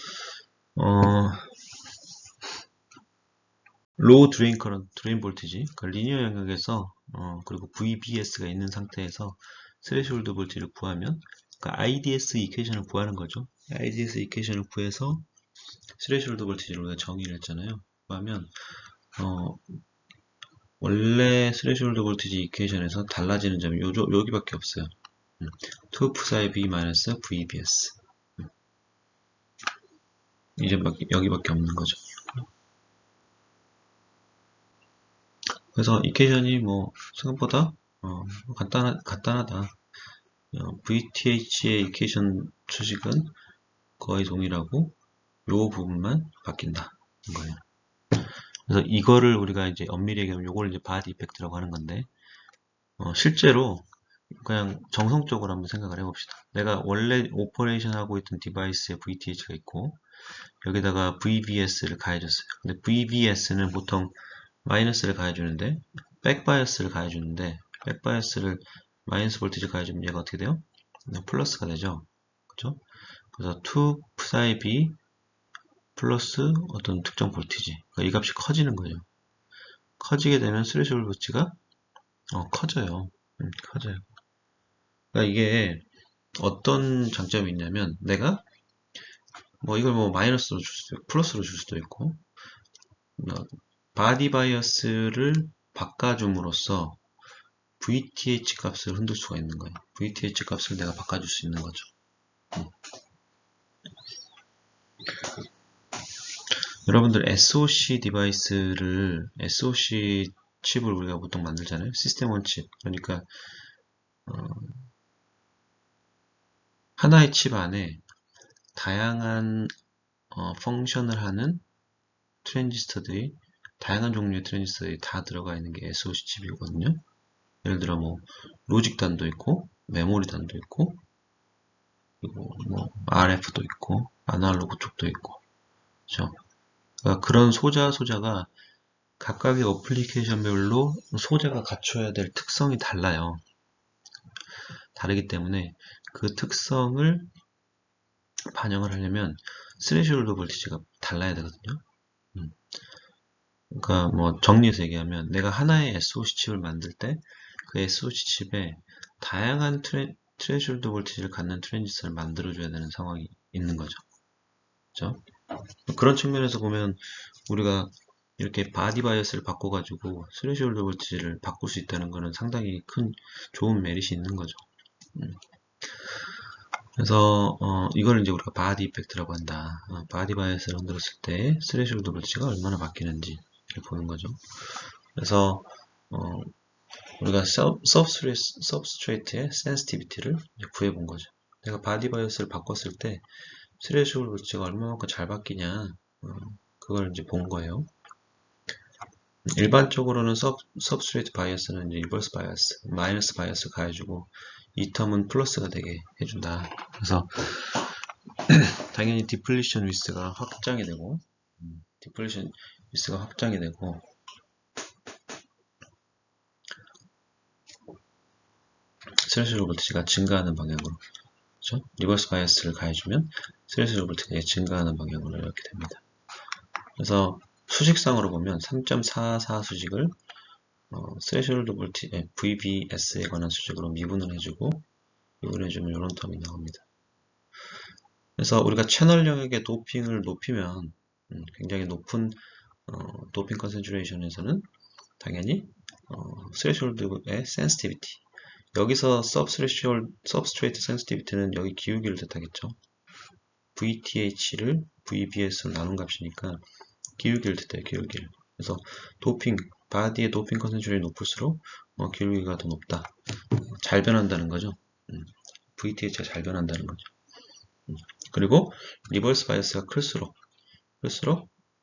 로우 드레인 커런트, 드레인 볼티지, 그러니까 리니어 영역에서 그리고 VBS가 있는 상태에서 스레시홀드 볼티지를 구하면, 그러니까 IDS 이퀘이션을 구하는 거죠. IDS 이퀘이션을 구해서 스레시홀드 볼티지를 우리가 정의를 했잖아요. 구하면 원래 스레시홀드 볼티지 이퀘이션에서 달라지는 점이 여기밖에 없어요. 2 psi B 마이너스 VBS. 이제 여기밖에 없는 거죠. 그래서 이퀘이션이 뭐 생각보다 간단하다. VTH의 이퀘이션 수식은 거의 동일하고 요 부분만 바뀐다 거예요. 그래서 이거를 우리가 이제 엄밀히 얘기하면 요걸 이제 바디 이펙트라고 하는 건데, 실제로 그냥 정성적으로 한번 생각을 해봅시다. 내가 원래 오퍼레이션 하고 있던 디바이스에 VTH가 있고 여기다가 VBS를 가해줬어요. 근데 VBS는 보통 마이너스를 가해주는데, 백바이어스를 가해주는데, 백바이어스를 마이너스 볼티지 가해주면 얘가 어떻게 돼요? 플러스가 되죠. 그죠? 그래서 2 psi b 플러스 어떤 특정 볼티지. 그러니까 이 값이 커지는 거죠. 커지게 되면 스레시홀드 볼티지가 커져요. 커져요. 그러니까 이게 어떤 장점이 있냐면 내가 뭐 이걸 뭐 마이너스로 줄 수도 있고 플러스로 줄 수도 있고 바디 바이어스를 바꿔줌으로써 VTH 값을 흔들 수가 있는 거예요. VTH 값을 내가 바꿔줄 수 있는 거죠. 여러분들 SoC 디바이스를 SoC 칩을 우리가 보통 만들잖아요. 시스템 온 칩. 그러니까 하나의 칩 안에 다양한 펑션을 하는 트랜지스터들이 다양한 종류의 트랜지스터들이 다 들어가 있는 게 SoC 칩이거든요. 예를 들어 뭐 로직 단도 있고 메모리 단도 있고 그리고 뭐 RF도 있고 아날로그 쪽도 있고 그렇죠? 그러니까 그런 소자가 각각의 어플리케이션별로 소자가 갖춰야 될 특성이 달라요. 다르기 때문에 그 특성을 반영을 하려면 스레시홀드 볼티지가 달라야 되거든요. 그러니까 뭐 정리해서 얘기하면 내가 하나의 SoC 칩을 만들 때 그 SoC 칩에 다양한 트레시홀드 볼티지를 갖는 트랜지스터를 만들어줘야 되는 상황이 있는 거죠. 그렇죠? 그런 측면에서 보면 우리가 이렇게 바디 바이어스를 바꿔가지고 스레시홀드 볼티지를 바꿀 수 있다는 것은 상당히 큰 좋은 메리트 있는 거죠. 그래서 이걸 이제 우리가 바디 이펙트라고 한다. 바디 바이어스를 흔들었을 때 스레시홀드 볼티지가 얼마나 바뀌는지 보는 거죠. 그래서 우리가 서브스트레이트의 센시티비티를 구해본 거죠. 내가 바디 바이어스를 바꿨을 때 스레시홀드 볼티지가 얼마만큼 잘 바뀌냐 그걸 이제 본 거예요. 일반적으로는 서브스트레이트 바이어스는 이제 리버스 바이어스, 마이너스 바이어스 가해주고 이 텀은 플러스가 되게 해준다. 그래서 당연히 디플리션 위스가 확장이 되고 스레시홀드 볼티지가 증가하는 방향으로 그렇죠? 리버스 바이어스를 가해주면 스레시홀드 볼티지가 증가하는 방향으로 이렇게 됩니다. 그래서 수식상으로 보면 3.44 수식을 스레시홀드 볼티지 VBS에 관한 수식으로 미분을 해주면 이런 텀이 나옵니다. 그래서 우리가 채널 영역의 도핑을 높이면 굉장히 높은 도핑 컨센트레이션에서는 당연히 스레시홀드의 센시티비티 여기서 substrate sensitivity는 여기 기울기를 뜻하겠죠. VTH를 VBS로 나눈 값이니까 기울기를 뜻해요. 기울기를. 그래서 바디의 도핑 컨센트레이션이 높을수록 기울기가 더 높다. 잘 변한다는 거죠. VTH가 잘 변한다는 거죠. 그리고 리버스 바이어스가 클수록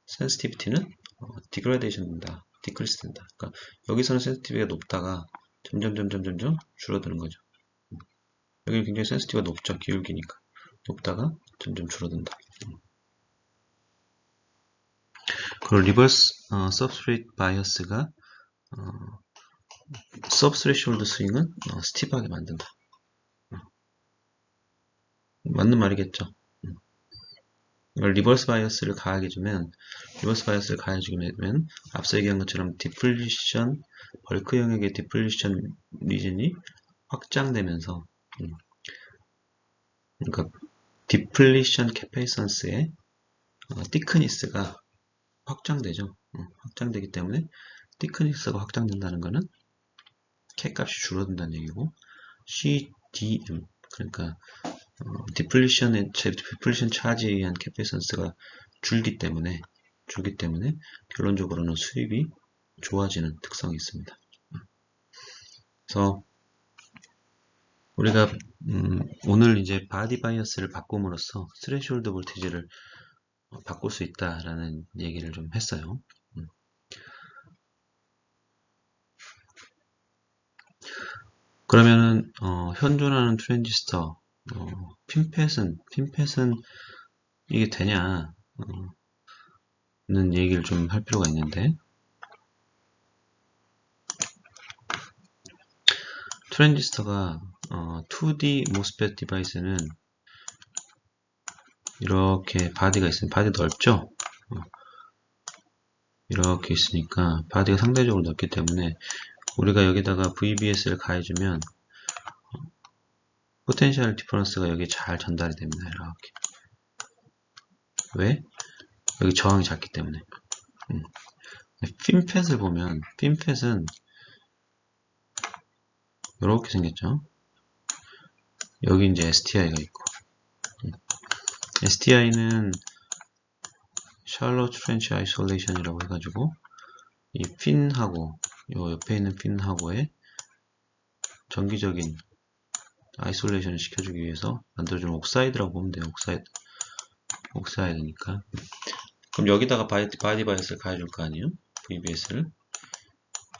센시티비티는 디그레이션 된다. 디크리스 된다. 그러니까 여기서는 센시티비티가 높다가 점점 줄어드는 거죠. 여기 굉장히 센시티비티가 높죠. 기울기니까. 높다가 점점 줄어든다. 그리고 리버스 서브스트레이트 바이어스가 서브스트레이트 스윙은 스티프하게 만든다. 맞는 말이겠죠. 리버스 바이어스를 가해주면 앞서 얘기한 것처럼 디플리션 벌크 영역의 디플리션 리전이 확장되면서 그러니까 디플리션 캐패이선스의 티크니스가 확장되죠. 확장되기 때문에 티크니스가 확장된다는 것은 K 값이 줄어든다는 얘기고 CDM 그러니까 디플리션 차지에 의한 캐패이선스가 줄기 때문에 결론적으로는 수입이 좋아지는 특성이 있습니다. 그래서 우리가 오늘 이제 바디 바이어스를 바꿈으로써 스레시홀드 볼티지를 바꿀 수 있다라는 얘기를 좀 했어요. 그러면은 현존하는 트랜지스터 핀팻은 이게 되냐 는 얘기를 좀 할 필요가 있는데 트랜지스터가 2D MOSFET 디바이스는 이렇게 바디가 있습니다. 바디 넓죠? 이렇게 있으니까 바디가 상대적으로 넓기 때문에 우리가 여기다가 VBS를 가해주면 포텐셜 디퍼런스가 여기 잘 전달이 됩니다. 이렇게. 왜? 여기 저항이 작기 때문에. 핀팻을 보면 핀팻은 이렇게 생겼죠. 여기 이제 STI가 있고 STI는 Shallow Trench Isolation이라고 해가지고 이 핀하고 요 옆에 있는 핀하고의 정기적인 아이솔레이션을 시켜주기 위해서 만들어준 옥사이드라고 보면 돼요. 옥사이드니까. 그럼 여기다가 바디 바이어스를 가해줄 거 아니에요? VBS를.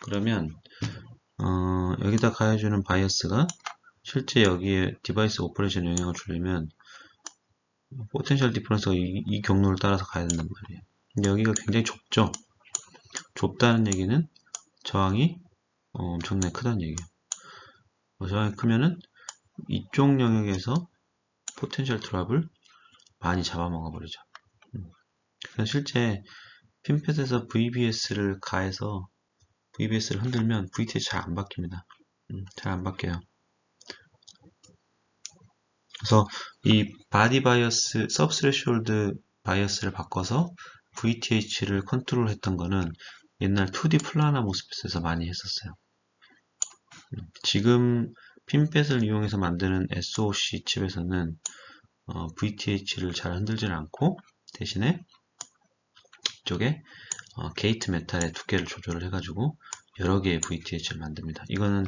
그러면 여기다 가해주는 바이어스가 실제 여기에 디바이스 오퍼레이션에 영향을 주려면 포텐셜 디퍼런스가 이 경로를 따라서 가야 된단 말이에요. 근데 여기가 굉장히 좁죠. 좁다는 얘기는 저항이 엄청나게 크다는 얘기예요. 저항이 크면은 이쪽 영역에서 포텐셜 드랍을 많이 잡아먹어 버리죠. 그래서 실제 핀팻에서 VBS를 가해서 VBS를 흔들면 VTH 잘 안 바뀝니다. 잘 안 바뀌어요. 그래서 이 바디 바이어스, 서브스레시홀드 바이어스를 바꿔서 VTH를 컨트롤 했던 거는 옛날 2D 플라나 모스펫에서 많이 했었어요. 지금 핀팻을 이용해서 만드는 SOC 칩에서는 VTH를 잘 흔들지는 않고 대신에 이쪽에 게이트 메탈의 두께를 조절을 해가지고 여러 개의 VTH를 만듭니다. 이거는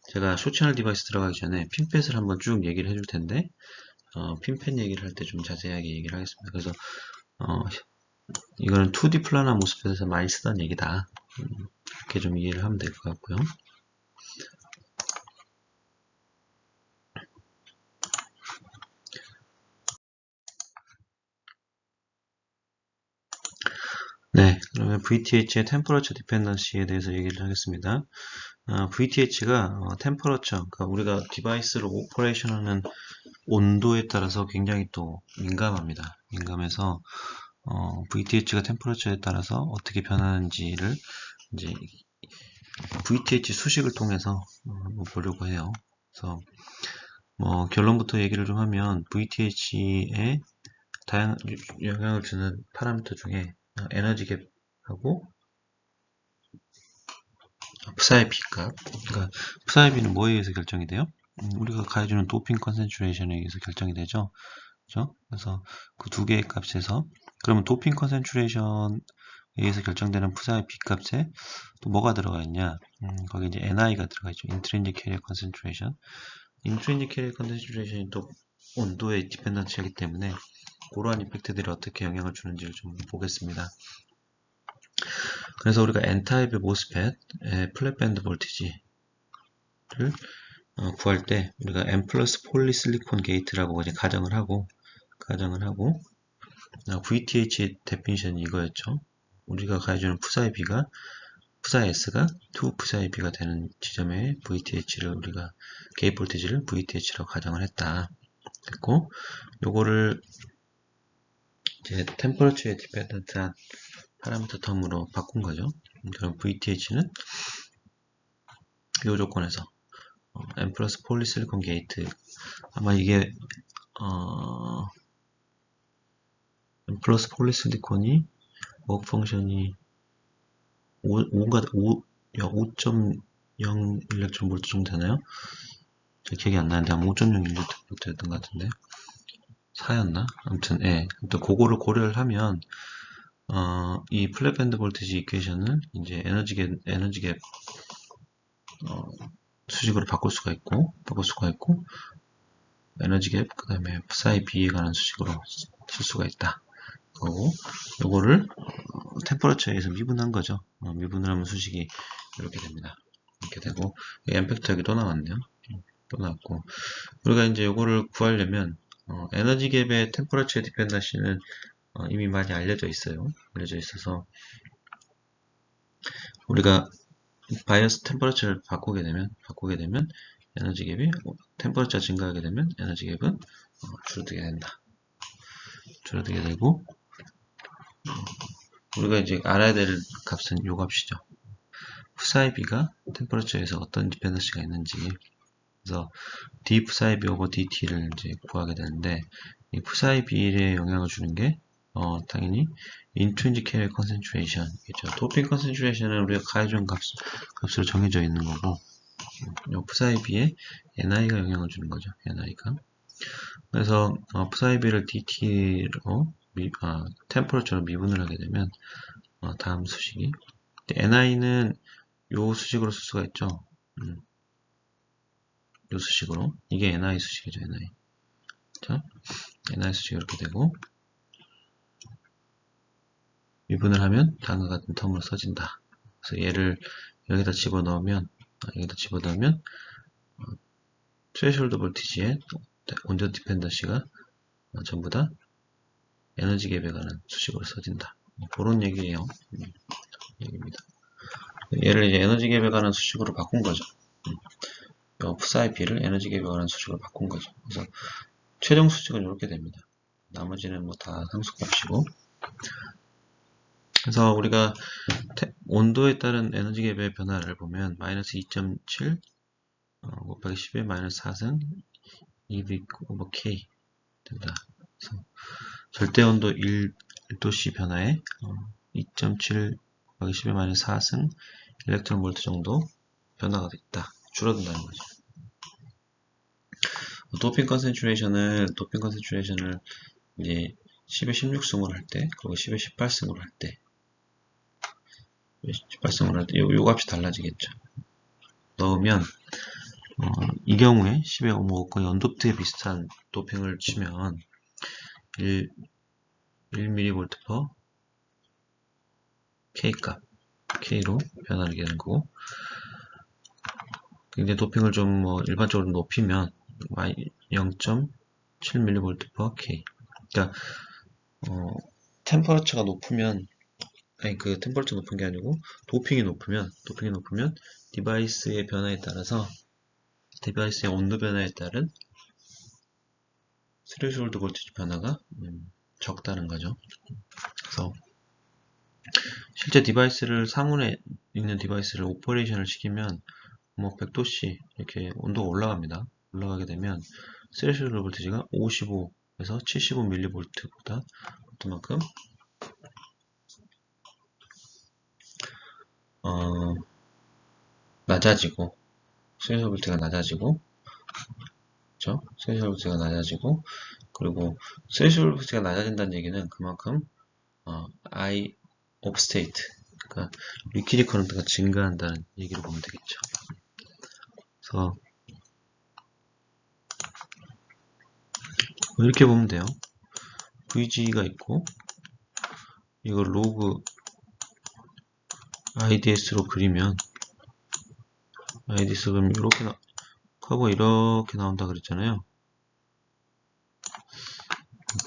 제가 쇼채널 디바이스 들어가기 전에 핀팻을 한번 쭉 얘기를 해줄 텐데 핀팻 얘기를 할 때 좀 자세하게 얘기를 하겠습니다. 그래서 이거는 2D 플라나 모스펫에서 많이 쓰던 얘기다. 이렇게 좀 이해를 하면 될 것 같고요. 네, 그러면 VTH의 템퍼러처 디펜던시에 대해서 얘기를 하겠습니다. VTH가 템퍼러처, 그러니까 우리가 디바이스를 오퍼레이션하는 온도에 따라서 굉장히 또 민감합니다. 민감해서 VTH가 템퍼러처에 따라서 어떻게 변하는지를 이제 VTH 수식을 통해서 한번 보려고 해요. 그래서 결론부터 얘기를 좀 하면 VTH에 다양한 영향을 주는 파라미터 중에 에너지 갭하고 푸사이비 값. 그러니까 푸사이비는 뭐에 의해서 결정이 돼요? 우리가 가해주는 도핑 컨센트레이션에 의해서 결정이 되죠. 그렇죠? 그래서 그 두 개의 값에서 그러면 도핑 컨센트레이션에 의해서 결정되는 푸사이비 값에 또 뭐가 들어가 있냐? 거기 이제 NI가 들어가 있죠. Intrinsic Carrier Concentration. Intrinsic Carrier Concentration이 또 온도에 디펜던트하기 때문에 그러한 이펙트들이 어떻게 영향을 주는지를 좀 보겠습니다. 그래서 우리가 N타입의 모스펫의 플랫밴드 볼티지를 구할 때 우리가 N 플러스 폴리실리콘 게이트라고 이제 가정을 하고 VTH의 데피니션이 이거였죠. 우리가 가해주는 푸사의 B가 푸사의 S가 2 푸사의 B가 되는 지점에 VTH를 우리가 게이트 볼티지를 VTH라고 가정을 했다. 됐고 요거를 이제 템퍼러처에 디펜던트한 파라미터 텀으로 바꾼 거죠. 그럼 VTH는 이 조건에서 N 플러스 폴리실리콘 게이트 아마 이게 N 플러스 폴리실리콘이 워크 펑션이 5.0 일렉트론볼트 정도 되나요? 제 기억이 안 나는데 아마 5.0 일렉트론볼트였던 것 같은데 4였나? 아무튼 예, 아무튼 그거를 고려를 하면 이 플랫밴드 볼티지 이퀘이션을 이제 에너지 갭 수식으로 바꿀 수가 있고 에너지 갭 그 다음에 psi b에 관한 수식으로 쓸 수가 있다. 그거고 요거를 템퍼러처에서 미분한 거죠. 미분을 하면 수식이 이렇게 됩니다. 이렇게 되고 엠팩터 여기 또 나왔네요. 또 나왔고 우리가 이제 요거를 구하려면 에너지 갭의 템퍼러처 디펜던시는 이미 많이 알려져 있어요. 알려져 있어서 우리가 바이어스 템퍼러처를 바꾸게 되면 에너지 갭이 템퍼러처가 증가하게 되면 에너지 갭은 줄어들게 된다. 줄어들게 되고 우리가 이제 알아야 될 값은 요 값이죠. psi b가 템퍼러처에서 어떤 디펜던시가 있는지 그래서 d psi b over dt를 이제 구하게 되는데 이 psi b에 영향을 주는 게 당연히 intrinsic carrier concentration이죠. 도핑 concentration은 우리가 가해준 값으로 정해져 있는 거고 요 psi b에 ni가 영향을 주는 거죠. ni가 그래서 psi b를 dt로 템퍼러처로 미분을 하게 되면 다음 수식이 ni는 요 수식으로 쓸 수가 있죠. 요 수식으로 이게 ni 수식이죠. ni 자, ni 수식이 이렇게 되고 미분을 하면 다음과 같은 텀으로 써진다. 그래서 얘를 여기다 집어넣으면 트레시홀드 볼티지의 온도 디펜던시가 전부 다 에너지 갭에 관한 수식으로 써진다. 그런 얘기예요. 얘기입니다. 얘를 이제 에너지 갭에 관한 수식으로 바꾼 거죠. psi b를 에너지 갭에 관한 수식으로 바꾼 거죠. 그래서 최종 수식은 이렇게 됩니다. 나머지는 뭐 다 상수값이고. 그래서 우리가 온도에 따른 에너지 갭의 변화를 보면 마이너스 2.7 곱하기 10의 마이너스 4승 EV 오버 K 된다. 그래서 절대 온도 1도씨 변화에 2.7 곱하기 10의 마이너스 4승 일렉트론 볼트 정도 변화가 있다. 줄어든다는 거죠. 도핑 컨센트레이션을 이제 10에 16승으로 할 때, 그리고 10에 18승으로 할 때, 18승으로 할 때, 요 값이 달라지겠죠. 넣으면, 이 경우에 10에 뭐 거의 언도트에 비슷한 도핑을 치면 1mV per K 값, K로 변화하게 되는 거고, 이제 도핑을 좀 뭐 일반적으로 높이면 0.7mV per K. 그러니까 템퍼러처가 높으면 그 템퍼러처 높은 게 아니고 도핑이 높으면 디바이스의 변화에 따라서 디바이스의 온도 변화에 따른 스레시홀드 볼티지 변화가 적다는 거죠. 그래서 실제 디바이스를 상온에 있는 디바이스를 오퍼레이션을 시키면 뭐 100도씨 이렇게 온도가 올라갑니다. 올라가게 되면 스레시홀드 볼티지가 55에서 75mV보다 그만큼 낮아지고 스레시홀드 볼티지가 낮아지고 그렇죠? 스레시홀드 볼티지가 낮아지고 그리고 스레시홀드 볼티지가 낮아진다는 얘기는 그만큼 I of state 그러니까 리퀴드 커런트가 증가한다는 얘기로 보면 되겠죠. 그래서 이렇게 보면 돼요. VG가 있고 이걸 로그 IDS로 그리면 IDS 그러면 이렇게 커버 이렇게 나온다 그랬잖아요.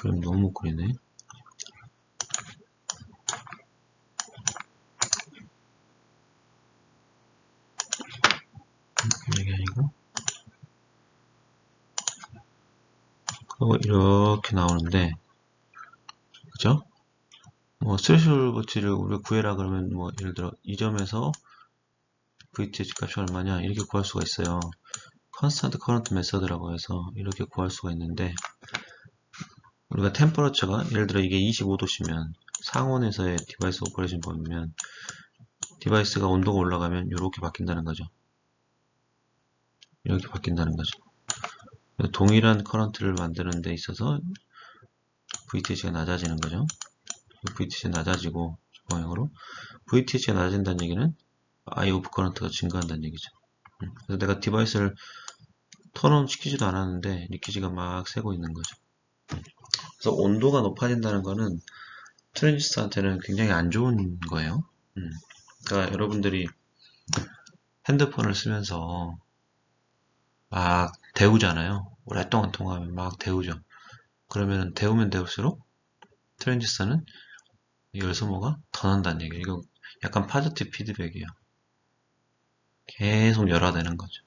그럼 너무 못 그리네. 이게 아니고 커버 이렇게 나오는데 그죠? 뭐 스레시홀드 볼티지를 우리가 구해라 그러면 뭐 예를 들어 이 점에서 VTH 값이 얼마냐 이렇게 구할 수가 있어요. 컨스턴트 커런트 메서드라고 해서 이렇게 구할 수가 있는데 우리가 템퍼러처가 예를 들어 이게 25도씨면 상온에서의 디바이스 오퍼레이션 보면 디바이스가 온도가 올라가면 이렇게 바뀐다는 거죠. 이렇게 바뀐다는 거죠. 동일한 커런트를 만드는 데 있어서 VTH가 낮아지는 거죠. VTH가 낮아지고 방향으로 VTH가 낮아진다는 얘기는 I of current가 증가한다는 얘기죠. 그래서 내가 디바이스를 턴온 시키지도 않았는데 리퀴지가 막 새고 있는 거죠. 그래서 온도가 높아진다는 거는 트랜지스터한테는 굉장히 안 좋은 거예요. 그러니까 여러분들이 핸드폰을 쓰면서 막 데우잖아요. 오랫동안 통화하면 막 데우죠. 그러면 데우면 데울수록 트랜지스터는 열 소모가 더 난다는 얘기예요. 이거 약간 파지티브 피드백이에요. 계속 열어야 되는 거죠.